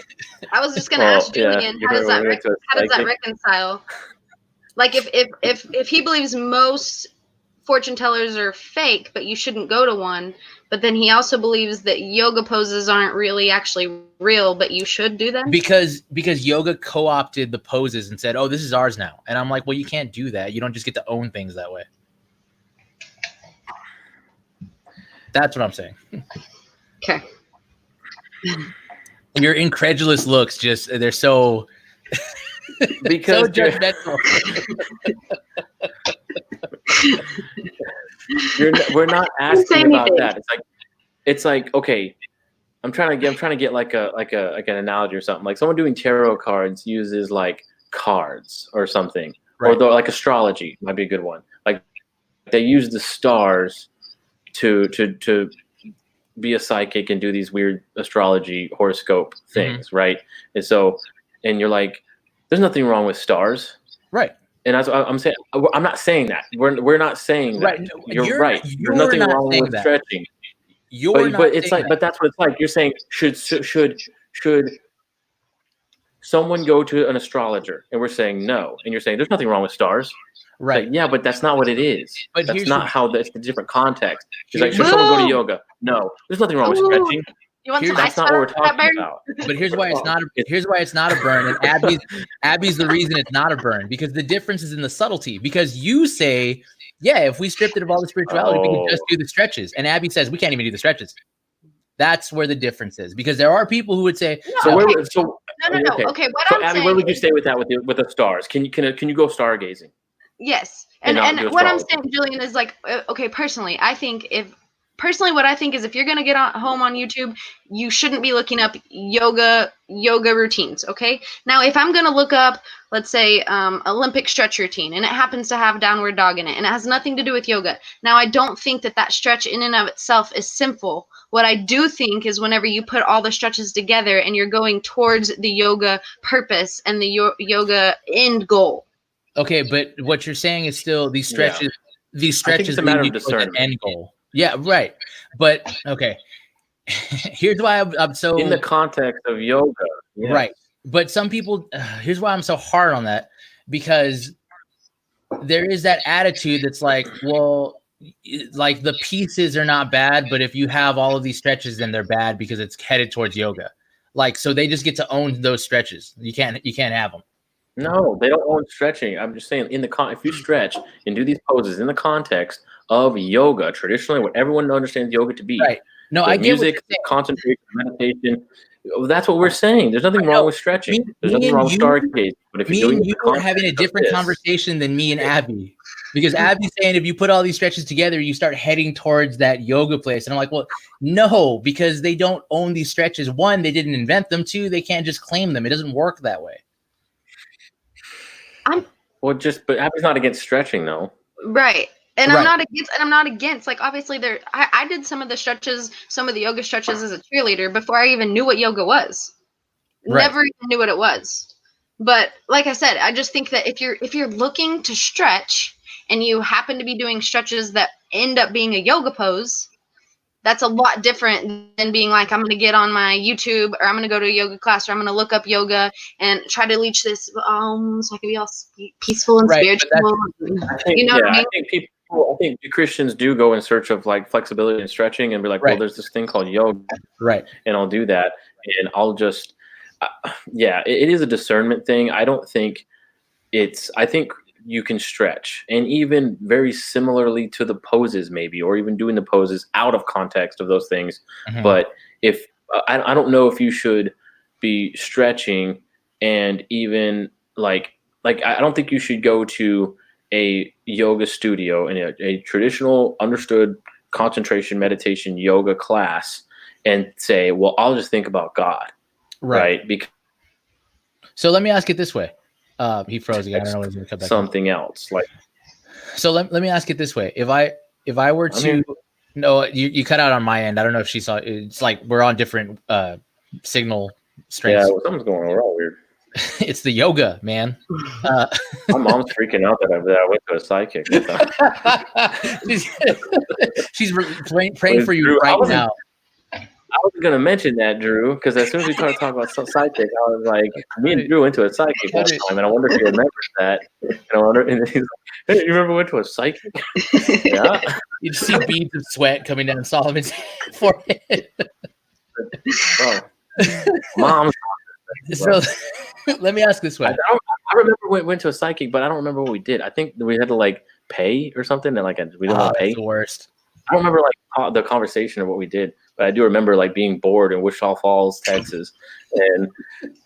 I was just going to ask Julian, how does that reconcile? Like if he believes most fortune tellers are fake, but you shouldn't go to one, but then he also believes that yoga poses aren't really actually real, but you should do them? Because yoga co-opted the poses and said, "Oh, this is ours now." And I'm like, "Well, you can't do that. You don't just get to own things that way." That's what I'm saying. Okay. Your incredulous looks they're so because so judgmental. We're not asking about that. It's like okay, I'm trying to get like an analogy or something. Like someone doing tarot cards uses like cards or something, or like astrology might be a good one. Like they use the stars to be a psychic and do these weird astrology horoscope things, right? And you're like, there's nothing wrong with stars, right? And that's what I'm saying. I'm not saying that. We're not saying that. Right. You're right. There's nothing wrong with stretching. But it's like, but that's what it's like. You're saying should someone go to an astrologer? And we're saying no. And you're saying there's nothing wrong with stars. Right. Like, yeah, but that's not what it is. But that's not how that's a different context. She's like, should someone go to yoga? No, there's nothing wrong with stretching. You want that's not what we're talking about. But here's why it's not. Here's why it's not a burn. And Abby's the reason it's not a burn, because the difference is in the subtlety. Because you say, yeah, if we stripped it of all the spirituality, we could just do the stretches. And Abby says we can't even do the stretches. That's where the difference is. Because there are people who would say, no. Okay, Abby, where would you stay with that with the stars? Can you go stargazing? Yes. And what I'm saying, Julian, is like, okay, personally, what I think is if you're going to get home on YouTube, you shouldn't be looking up yoga routines, okay? Now, if I'm going to look up, let's say, Olympic stretch routine, and it happens to have downward dog in it, and it has nothing to do with yoga. Now, I don't think that stretch in and of itself is sinful. What I do think is whenever you put all the stretches together and you're going towards the yoga purpose and the yoga end goal. Okay, but what you're saying is still these stretches. Yeah. These stretches it's a matter of discernment. The end goal. Yeah, right. But okay, here's why I'm so in the context of yoga. Yeah. Right. But some people, here's why I'm so hard on that, because there is that attitude that's like, well, like the pieces are not bad, but if you have all of these stretches, then they're bad because it's headed towards yoga. Like, so they just get to own those stretches. You can't have them. No, they don't own stretching. I'm just saying, if you stretch and do these poses in the context of yoga, traditionally, what everyone understands yoga to be, right? No, I get music, concentration, meditation. That's what we're saying. There's nothing wrong with stretching. There's nothing wrong with stargazing. But if you're doing you are having a different conversation than me and Abby, because Abby's saying if you put all these stretches together, you start heading towards that yoga place, and I'm like, well, no, because they don't own these stretches. One, they didn't invent them. Two, they can't just claim them. It doesn't work that way. But Abby's not against stretching, though. Right. And I'm not against, like, obviously I did some of the stretches, some of the yoga stretches as a cheerleader before I even knew what yoga was. Right. Never even knew what it was. But like I said, I just think that if you're looking to stretch and you happen to be doing stretches that end up being a yoga pose, that's a lot different than being like, I'm going to get on my YouTube or I'm going to go to a yoga class or I'm going to look up yoga and try to reach this so I can be all peaceful and spiritual. I think Christians do go in search of like flexibility and stretching and be like, well, there's this thing called yoga. Right. And I'll do that. And I'll just, it is a discernment thing. I don't think I think you can stretch, and even very similarly to the poses maybe, or even doing the poses out of context of those things. Mm-hmm. But if I don't know if you should be stretching and even like I don't think you should go to a yoga studio and a traditional understood concentration meditation yoga class and say, well, I'll just think about God, right? Because so let me ask it this way. He froze again. I don't know when he's going to come back. Something else. Like, so let me ask it this way. If I were to, no, you cut out on my end. I don't know if she saw, it's like we're on different signal strengths. Yeah, something's going on weird. It's the yoga, man. My mom's freaking out that I went to a psychic. she's praying for you Drew, right now. I wasn't going to mention that, Drew, because as soon as we started talking about psychic, I was like, me and Drew went to a psychic one time, and I wonder if he remembers that. And he's like, hey, you remember we went to a psychic? Yeah. You just see beads of sweat coming down Solomon's forehead. Bro, Mom's. So let me ask this way. I remember we went to a psychic, but I don't remember what we did. I think we had to like pay or something, and like we didn't want to pay. That's the worst. I don't remember like the conversation of what we did, but I do remember like being bored in Wichita Falls, Texas, and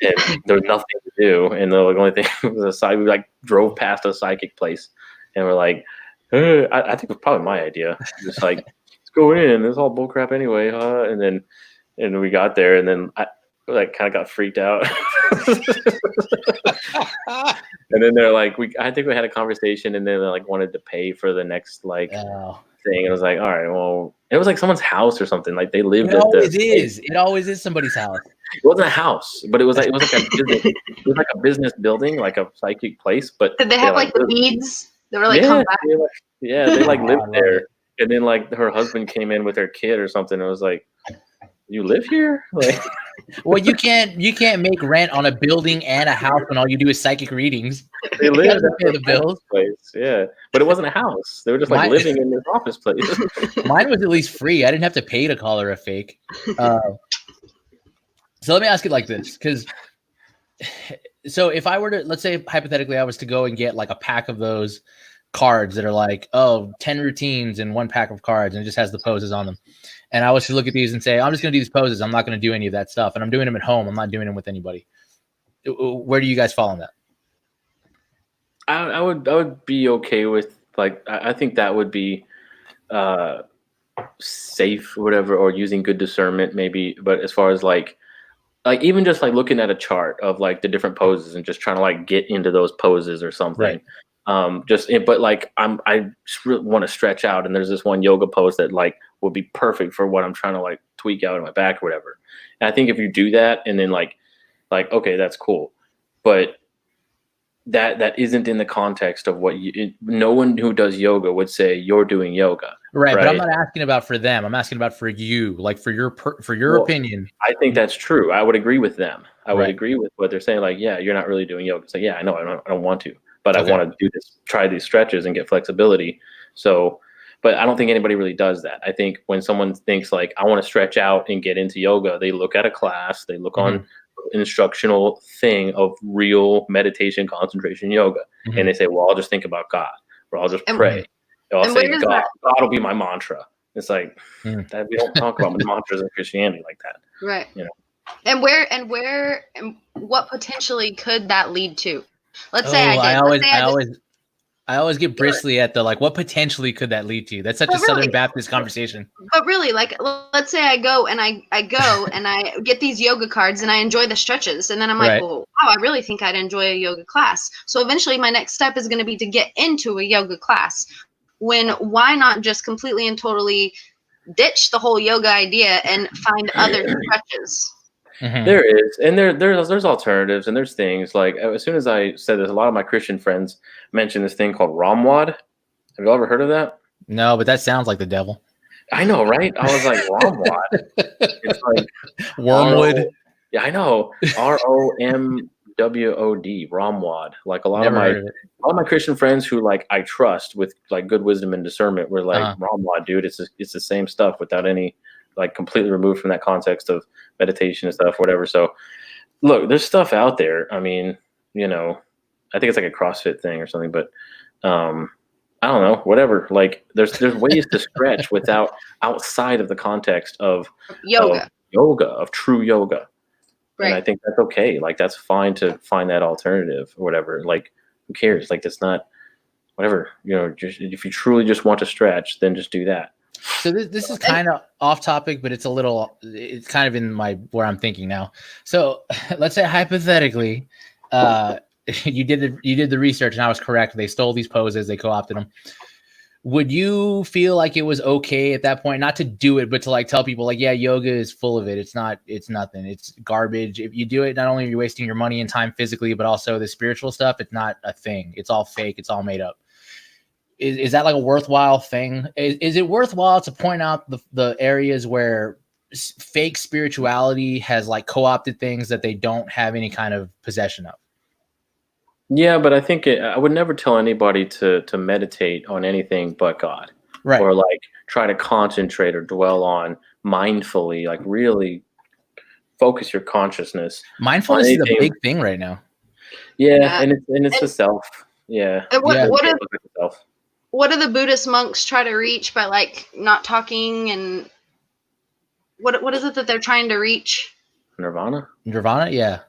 there was nothing to do, and the only thing was a psychic. We like drove past a psychic place, and we're like, I think it was probably my idea, just like let's go in. It's all bullcrap anyway, huh? And we got there, and then I like kind of got freaked out. And then they're like, I think we had a conversation, and then they like wanted to pay for the next like thing. And I was like, all right, well, it was like someone's house or something. Like they lived. It always is somebody's house. It wasn't a house, but it was like a business building, like a psychic place. But did they have like the beads that were like come back? They like lived there. And then like her husband came in with her kid or something. And I was like, you live here? Like, well, you can't make rent on a building and a house when all you do is psychic readings. They live to pay the bills. Place. Yeah, but it wasn't a house. They were just like living in this office place. Mine was at least free. I didn't have to pay to call her a fake. So let me ask it like this, because so if I were to, let's say hypothetically, I was to go and get like a pack of those cards that are like, 10 routines in one pack of cards, and it just has the poses on them. And I was to look at these and say, I'm just going to do these poses. I'm not going to do any of that stuff. And I'm doing them at home. I'm not doing them with anybody. Where do you guys fall on that? I would be okay with, like, I think that would be safe or whatever, or using good discernment maybe. But as far as like even just like looking at a chart of like the different poses and just trying to like get into those poses or something. Right. But like I just really want to stretch out, and there's this one yoga pose that like would be perfect for what I'm trying to like tweak out in my back or whatever. And I think if you do that and then like okay, that's cool, but that isn't in the context of what no one who does yoga would say you're doing yoga. Right. But I'm not asking about for them. I'm asking about for you, like for your opinion. I think that's true. I would agree with them. I would agree with what they're saying. Like, yeah, you're not really doing yoga. It's like, yeah, I know. I don't want to. But I want to do this, try these stretches and get flexibility. So, but I don't think anybody really does that. I think when someone thinks like, I want to stretch out and get into yoga, they look at a class, they look on an instructional thing of real meditation, concentration yoga. And they say, well, I'll just think about God, or I'll just pray. I'll say, God will be my mantra. It's like, that we don't talk about mantras in Christianity like that. Right. You know? And what potentially could that lead to? Let's say I always get bristly at the like, what potentially could that lead to? That's such a Southern Baptist conversation. But really, like, let's say I go and I get these yoga cards and I enjoy the stretches, and then I'm like, well, wow, I really think I'd enjoy a yoga class. So eventually, my next step is going to be to get into a yoga class. Why not just completely and totally ditch the whole yoga idea and find other stretches? There is, and there's alternatives, and there's things like, as soon as I said this, a lot of my Christian friends mentioned this thing called Ramwad. Have you ever heard of that? No, but that sounds like the devil. I know, right? I was like, Ramwad. It's like Wormwood. Yeah, I know. ROMWOD, Ramwad. Like a lot of my Christian friends who like I trust with like good wisdom and discernment were like, Ramwad, dude, it's the same stuff without any, like, completely removed from that context of meditation and stuff, whatever. So look, there's stuff out there. I mean, you know, I think it's like a CrossFit thing or something, but I don't know, whatever. Like there's ways to stretch outside of the context of yoga. yoga, of true yoga. Right. And I think that's okay. Like, that's fine to find that alternative or whatever. Like, who cares? Like, that's not whatever, just if you truly just want to stretch, then just do that. So this is kind of off topic, but it's kind of in where I'm thinking now. So let's say hypothetically, you did the research and I was correct. They stole these poses, they co-opted them. Would you feel like it was okay at that point, not to do it, but to like tell people like, yeah, yoga is full of it. It's nothing. It's garbage. If you do it, not only are you wasting your money and time physically, but also the spiritual stuff. It's not a thing. It's all fake. It's all made up. Is that like a worthwhile thing? Is it worthwhile to point out the areas where fake spirituality has like co-opted things that they don't have any kind of possession of? Yeah, but I think I would never tell anybody to meditate on anything but God, right? Or like try to concentrate or dwell on mindfully, like really focus your consciousness. Mindfulness is a big thing right now. Yeah, and it's the self. Yeah. What do the Buddhist monks try to reach by like not talking, and what is it that they're trying to reach? Nirvana, yeah.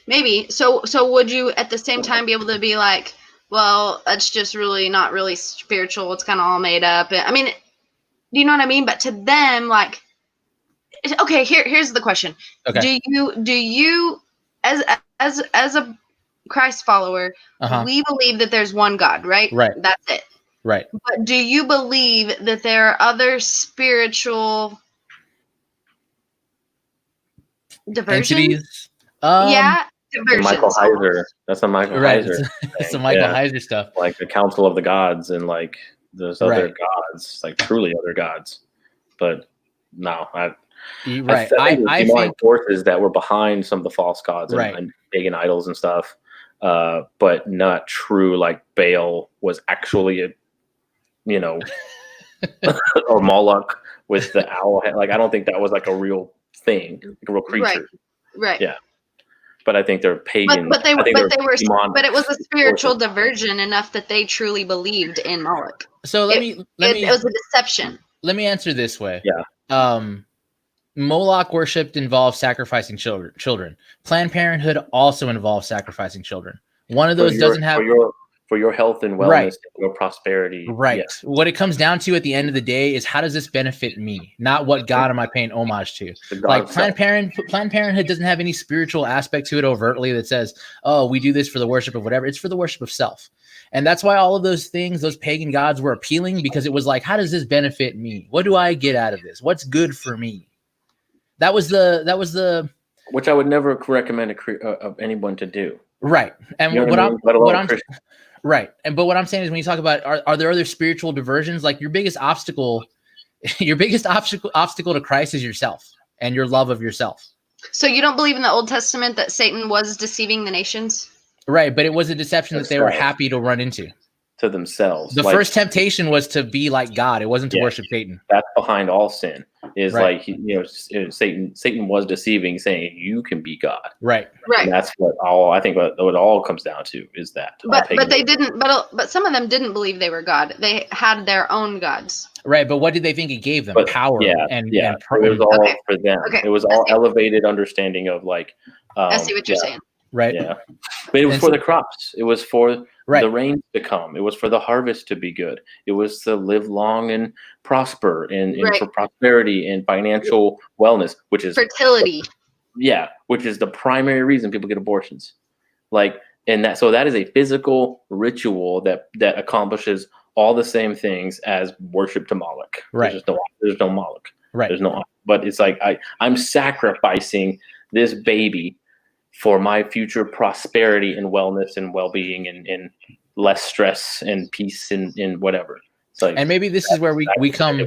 Maybe. So would you at the same time be able to be like, well, that's just really not really spiritual. It's kind of all made up. I mean, do you know what I mean? But to them, like, okay, here's the question. Okay. Do you as a Christ follower, we believe that there's one God, right? Right. That's it. Right. But do you believe that there are other spiritual diversions? Entities? Diversions. Michael Heiser. That's a Michael Heiser. It's some Michael Heiser stuff. Like the Council of the Gods and like there's other gods, like truly other gods. But no, I think forces that were behind some of the false gods and pagan idols and stuff, but not true. Like Baal was actually or Moloch with the owl head. Like I don't think that was like a real thing, like a real creature. Right. Yeah. But I think they're pagan. But it was a spiritual diversion enough that they truly believed in Moloch. So it was a deception. Let me answer this way. Yeah. Moloch worshipped involves sacrificing children. Planned Parenthood also involves sacrificing children. One of those doesn't have for your health and wellness, your prosperity. Right. Yes. What it comes down to at the end of the day is how does this benefit me? Not what God am I paying homage to. Like Planned Parenthood doesn't have any spiritual aspect to it overtly that says, oh, we do this for the worship of whatever. It's for the worship of self. And that's why all of those things, those pagan gods were appealing, because it was like, how does this benefit me? What do I get out of this? What's good for me? That was the which I would never recommend anyone to do. Right. And but what I'm saying is when you talk about are there other spiritual diversions, like your biggest obstacle to Christ is yourself and your love of yourself. So you don't believe in the Old Testament that Satan was deceiving the nations? Right, but it was a deception that they were happy to run into. To themselves. The first temptation was to be like God. It wasn't to worship Satan. That's behind all sin. Is like Satan was deceiving, saying you can be God. Right. And that's what it all comes down to is that. But they didn't. But some of them didn't believe they were God. They had their own gods. Right. But what did they think it gave them? Power. And it was all for them. Okay. It was all elevated understanding of like. I see what you're saying. Right. Yeah. But it was for the crops. It was for the rains to come. It was for the harvest to be good. It was to live long and prosper and for prosperity and financial wellness, which is fertility. Which is the primary reason people get abortions. Like, and that is a physical ritual that accomplishes all the same things as worship to Moloch. Right. There's no Moloch. Right. But it's like I'm sacrificing this baby for my future prosperity and wellness and well-being and less stress and peace and whatever. It's like, and maybe this is where we come.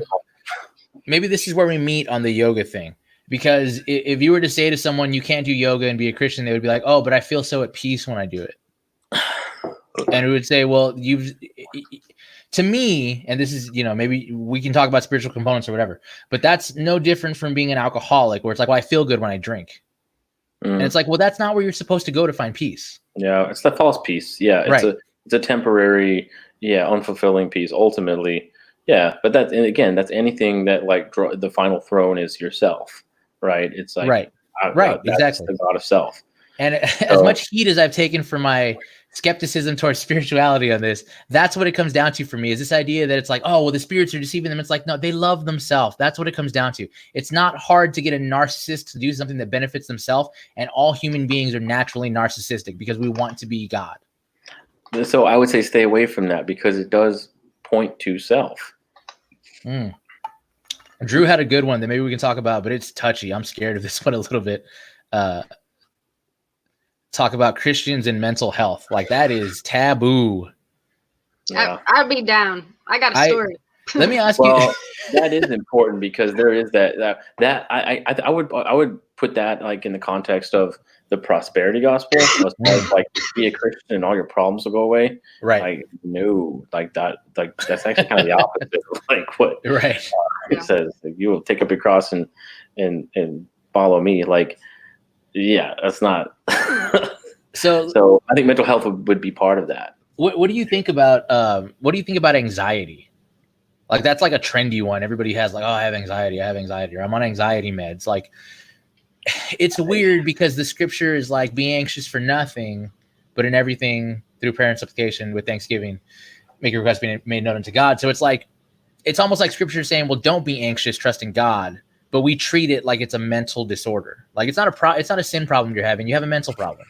Maybe this is where we meet on the yoga thing. Because if you were to say to someone you can't do yoga and be a Christian, they would be like, "Oh, but I feel so at peace when I do it." And we would say, "Well, to me, and this is, maybe we can talk about spiritual components or whatever, but that's no different from being an alcoholic, where it's like, well, I feel good when I drink." And it's like, well, that's not where you're supposed to go to find peace. Yeah, it's the false peace. Yeah, it's a temporary, unfulfilling peace. Ultimately, but that's anything that like the final throne is yourself. right? It's like, Right. Right. that's Exactly. the God of self. And as much heat as I've taken for my skepticism towards spirituality on this, that's what it comes down to for me, is this idea that it's like, oh, well, the spirits are deceiving them. It's like, no, they love themselves. That's what it comes down to. It's not hard to get a narcissist to do something that benefits themselves. And all human beings are naturally narcissistic because we want to be God. So I would say stay away from that because it does point to self. Drew had a good one that maybe we can talk about, but it's touchy. I'm scared of this one a little bit. Talk about Christians and mental health. Like, that is taboo. Yeah. I'd be down. I got a story. Let me ask well, you. that is important because there is that I would put that like in the context of the prosperity gospel. Like, be a Christian and all your problems will go away. Right. Like, no, like that. Like, that's actually kind of the opposite of like what it says. Like, you will take up your cross and follow me. Like, yeah, that's not. So I think mental health would be part of that. What do you think about anxiety? Like, that's like a trendy one. Everybody has like, oh, I have anxiety, or I'm on anxiety meds. Like, it's weird because the scripture is like, be anxious for nothing, but in everything through prayer and supplication with thanksgiving, make your requests be made known unto God. So it's like, it's almost like scripture saying, well, don't be anxious, trust in God. But we treat it like it's a mental disorder. Like, it's not a sin problem you're having. You have a mental problem.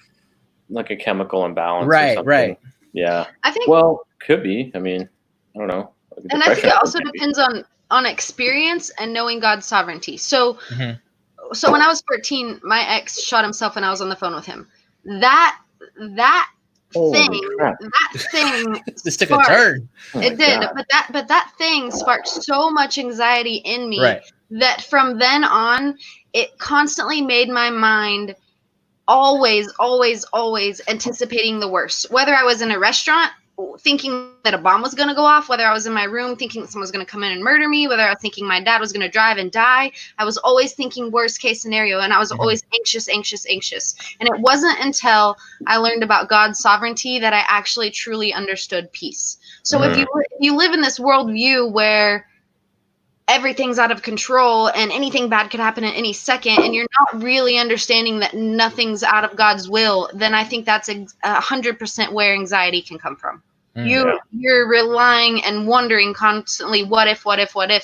Like a chemical imbalance. Right. Yeah. I think. Well, could be. I mean, I don't know. And I think it also depends on experience and knowing God's sovereignty. So, so when I was 14, my ex shot himself and I was on the phone with him. That thing this took a turn. It did, but that thing sparked so much anxiety in me that from then on, it constantly made my mind always anticipating the worst. Whether I was in a restaurant thinking that a bomb was going to go off, whether I was in my room thinking someone was going to come in and murder me, whether I was thinking my dad was going to drive and die, I was always thinking worst case scenario, and I was always anxious. And it wasn't until I learned about God's sovereignty that I actually truly understood peace. So if you live in this worldview where everything's out of control and anything bad could happen at any second, and you're not really understanding that nothing's out of God's will, then I think that's 100% where anxiety can come from. You're relying and wondering constantly, what if,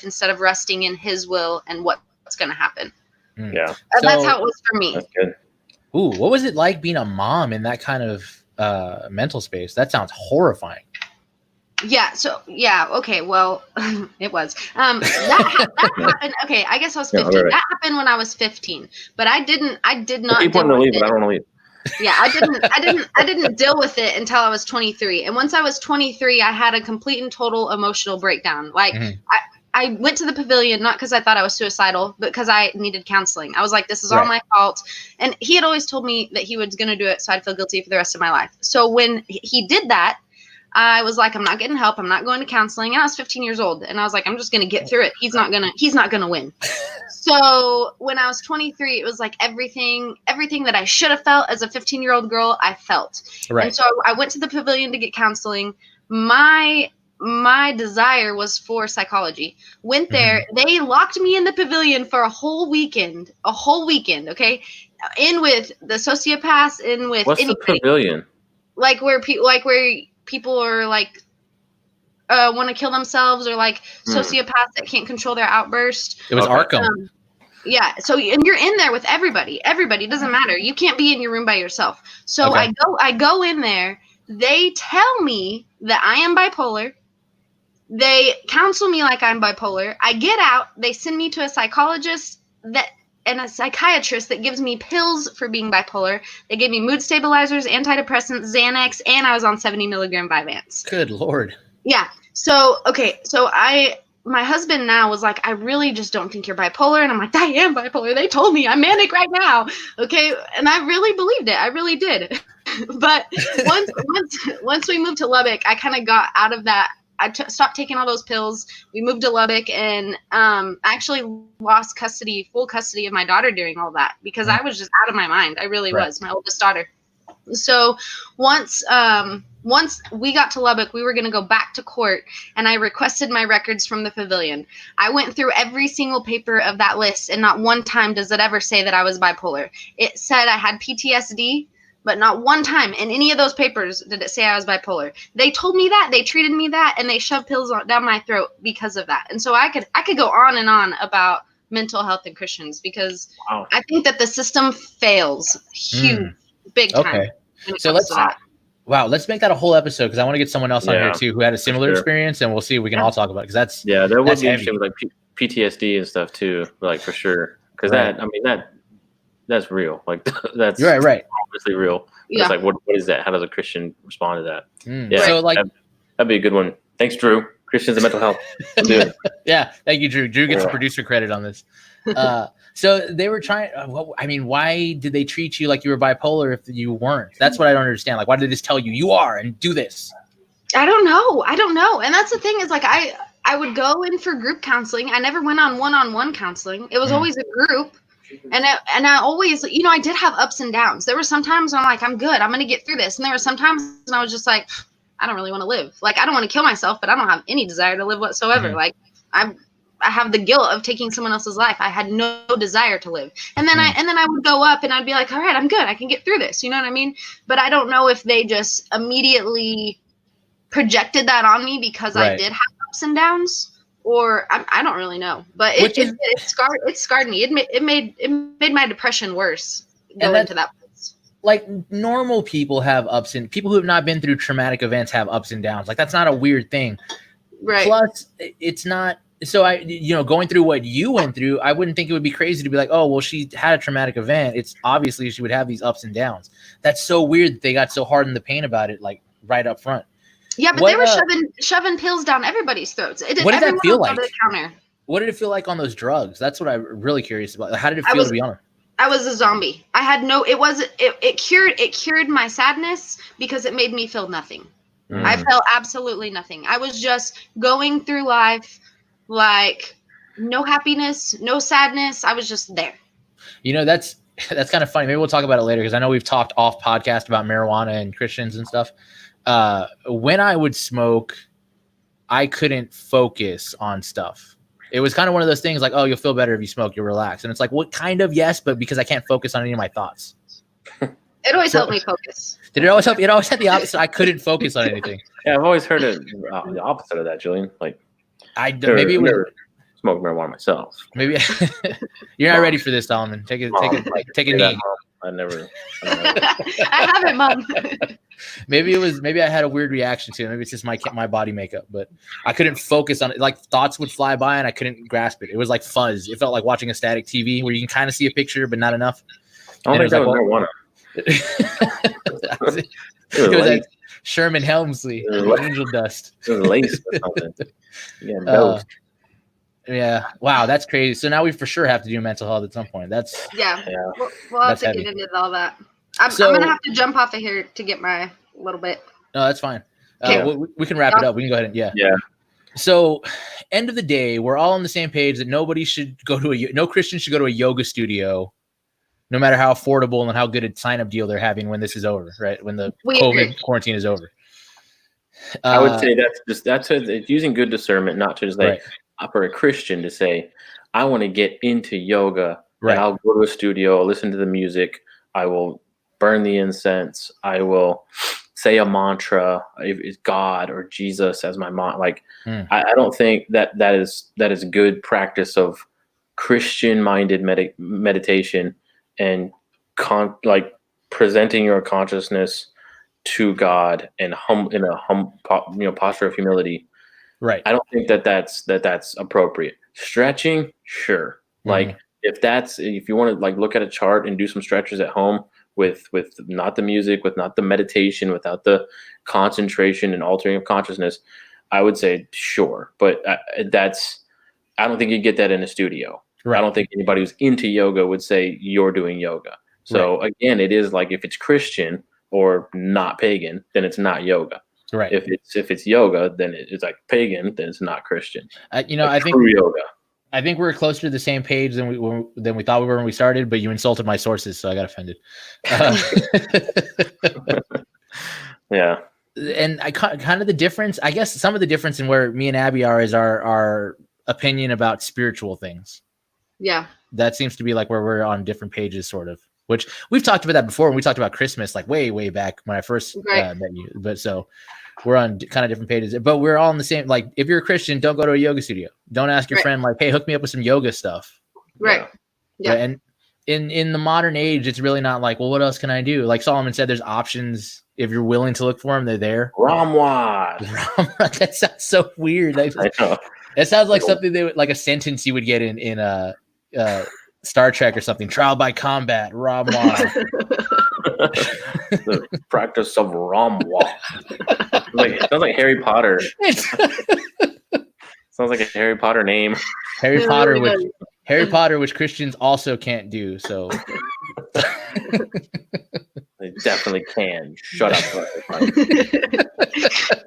instead of resting in his will and what's going to happen. Yeah. And that's how it was for me. That's good. Ooh, what was it like being a mom in that kind of mental space? That sounds horrifying. Yeah. So yeah. Okay. Well, it was. That happened. Okay. I guess I was 15. That happened when I was 15. But I did not. Keep wanting to leave, but I don't want to leave. Yeah, I didn't deal with it until I was 23. And once I was 23, I had a complete and total emotional breakdown. Like I went to the pavilion, not because I thought I was suicidal, but because I needed counseling. I was like, this is all my fault. And he had always told me that he was going to do it, so I'd feel guilty for the rest of my life. So when he did that, I was like, I'm not getting help. I'm not going to counseling. And I was 15 years old. And I was like, I'm just going to get through it. He's not going to win. So when I was 23, it was like everything that I should have felt as a 15-year-old girl, I felt. Right. And so I went to the pavilion to get counseling. My desire was for psychology. Went there. They locked me in the pavilion for a whole weekend. Okay. In with the sociopaths, in with what's anybody. The pavilion? Like where people are like want to kill themselves, or like sociopaths that can't control their outburst. It was Arkham. Yeah. So, and you're in there with everybody. Everybody, doesn't matter. You can't be in your room by yourself. So I go in there. They tell me that I am bipolar. They counsel me like I'm bipolar. I get out. They send me to a psychologist and a psychiatrist that gives me pills for being bipolar. They gave me mood stabilizers, antidepressants, Xanax, and I was on 70 milligram Vyvanse. Good Lord. Yeah. So, okay. So my husband now was like, I really just don't think you're bipolar. And I'm like, I am bipolar. They told me I'm manic right now. Okay. And I really believed it. I really did. But once we moved to Lubbock, I kind of got out of that. I stopped taking all those pills. We moved to Lubbock, and actually lost full custody of my daughter during all that, because I was just out of my mind. I really was. My oldest daughter. So once we got to Lubbock, we were going to go back to court, and I requested my records from the pavilion. I went through every single paper of that list, and not one time does it ever say that I was bipolar. It said I had PTSD, but not one time in any of those papers did it say I was bipolar. They told me that, they treated me that, and they shoved pills down my throat because of that. And so I could go on and on about mental health and Christians, because I think that the system fails huge, big time. Okay. So let's make that a whole episode, because I want to get someone else on here too who had a similar experience, and we'll see if we can all talk about it, because that's that would be interesting with like PTSD and stuff too, like for sure, because that's real, like that's right obviously real. It's like what is that? How does a Christian respond to that? Yeah, so like that'd be a good one. Thanks, Drew. Christians and mental health. Yeah, thank you, Drew. Drew gets the producer credit on this. So they were trying. Why did they treat you like you were bipolar if you weren't? That's what I don't understand. Like, why did they just tell you you are and do this? I don't know. And that's the thing is, like, I would go in for group counseling. I never went on one-on-one counseling. It was always a group. And I always, I did have ups and downs. There were some times I'm like, I'm good, I'm going to get through this. And there were some times when I was just like, I don't really want to live. Like, I don't want to kill myself, but I don't have any desire to live whatsoever. Like, I have the guilt of taking someone else's life. I had no desire to live. And then I would go up and I'd be like, all right, I'm good. I can get through this. You know what I mean? But I don't know if they just immediately projected that on me because I did have ups and downs. Or I don't really know, but it scarred me. It made my depression worse going into that place. Like, normal people have ups and people who have not been through traumatic events have ups and downs. Like, that's not a weird thing. Right. Plus, it's not. So going through what you went through, I wouldn't think it would be crazy to be like, oh, well, she had a traumatic event. It's obviously she would have these ups and downs. That's so weird that they got so hard in the paint about it, like right up front. Yeah, but they were shoving pills down everybody's throats. What did that feel like? What did it feel like on those drugs? That's what I'm really curious about. How did it feel to be on it? I was a zombie. I had it cured my sadness because it made me feel nothing. I felt absolutely nothing. I was just going through life like no happiness, no sadness. I was just there. That's kind of funny. Maybe we'll talk about it later, because I know we've talked off podcast about marijuana and Christians and stuff. When I would smoke, I couldn't focus on stuff. It was kind of one of those things like, oh, you'll feel better if you smoke, you'll relax. And it's like, what kind of yes, but because I can't focus on any of my thoughts. It always helped me focus. Did it always help? It always had the opposite. I couldn't focus on anything. Yeah, I've always heard the opposite of that, Julian. Like, maybe it was smoke marijuana myself. Maybe you're not ready for this, Solomon. Take a knee. I haven't, Mom. Maybe I had a weird reaction to it. Maybe it's just my body makeup, but I couldn't focus on it. Like, thoughts would fly by and I couldn't grasp it. It was like fuzz. It felt like watching a static TV where you can kind of see a picture, but not enough. I don't think that was marijuana. It was like Sherman Helmsley, angel dust. It was lace or something. Yeah. Wow, that's crazy. So now we for sure have to do mental health at some point. That's We'll have to get into all that. I'm gonna have to jump off of here to get my little bit. No, that's fine. We can wrap it up. We can go ahead and yeah. So, end of the day, we're all on the same page that nobody should go to no Christian should go to a yoga studio, no matter how affordable and how good a sign-up deal they're having when this is over, right? When the COVID quarantine is over. I would say that's using good discernment, not to just for a Christian to say, I want to get into yoga, and I'll go to a studio, listen to the music, I will burn the incense, I will say a mantra, it's God or Jesus as my mom. Like, I don't think that is good practice of Christian-minded meditation and presenting your consciousness to God and in a posture of humility. Right. I don't think that's appropriate. Stretching, sure. Like, if you want to look at a chart and do some stretches at home with not the music, with not the meditation, without the concentration and altering of consciousness, I would say sure. But I don't think you get that in a studio. Right. I don't think anybody who's into yoga would say you're doing yoga. So again, it is like, if it's Christian or not pagan, then it's not yoga. Right. If it's yoga, then it's like pagan, then it's not Christian. I think true yoga. I think we're closer to the same page than we thought we were when we started, but you insulted my sources, so I got offended. Yeah. And I kind of the difference, I guess some of the difference in where me and Abby are is our opinion about spiritual things. Yeah. That seems to be like where we're on different pages, sort of, which we've talked about that before when we talked about Christmas, like way back when I first met you. But so we're on kind of different pages, but we're all in the same. Like, if you're a Christian, don't go to a yoga studio. Don't ask your friend, like, hey, hook me up with some yoga stuff. Right. Yeah. Right? And in the modern age, it's really not like, well, what else can I do? Like Solomon said, there's options. If you're willing to look for them, they're there. Ramwad. That sounds so weird. I know. It sounds like something they would, like a sentence you would get in Star Trek or something. Trial by combat, Ramwad. The practice of Ramwad. It sounds like Harry Potter. Sounds like a Harry Potter name. Harry Potter, which Christians also can't do. So they definitely can. Shut up.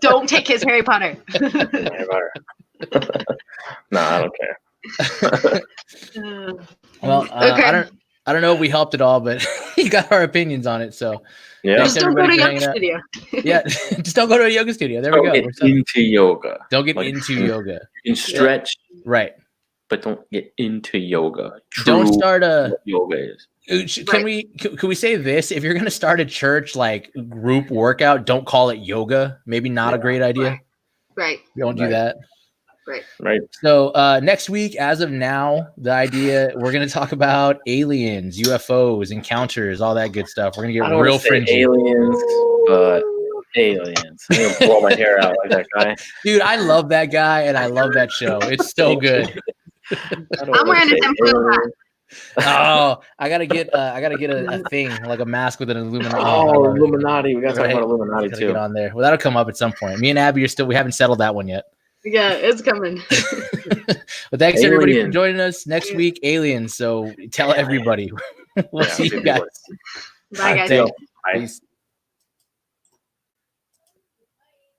Don't take his Harry Potter. Harry Potter. No, I don't care. Well, okay. I don't know if we helped at all, but you got our opinions on it. So yeah, just don't go to a yoga studio. Yeah, just don't go to a yoga studio. There we go. Get into yoga. Don't get into yoga. You can stretch, right? But don't get into yoga. Don't start a yoga is. Can we say this? If you're gonna start a church like group workout, don't call it yoga. Maybe not a great idea. Right. Don't do that. Right. So next week, as of now, the idea we're gonna talk about aliens, UFOs, encounters, all that good stuff. We're gonna get real fringy. Aliens, but aliens. I'm gonna blow my hair out like that guy. Dude, I love that guy and I love that show. It's so good. I'm wearing a tinfoil hat. Oh, I gotta get a thing, like a mask with an Illuminati. Oh, Illuminati. We gotta talk about Illuminati too. Get on there. Well, that'll come up at some point. Me and Abby we haven't settled that one yet. Yeah, it's coming. But thanks everybody for joining us. Next week, aliens. So tell everybody. We'll see you guys. Bye, guys. Bye.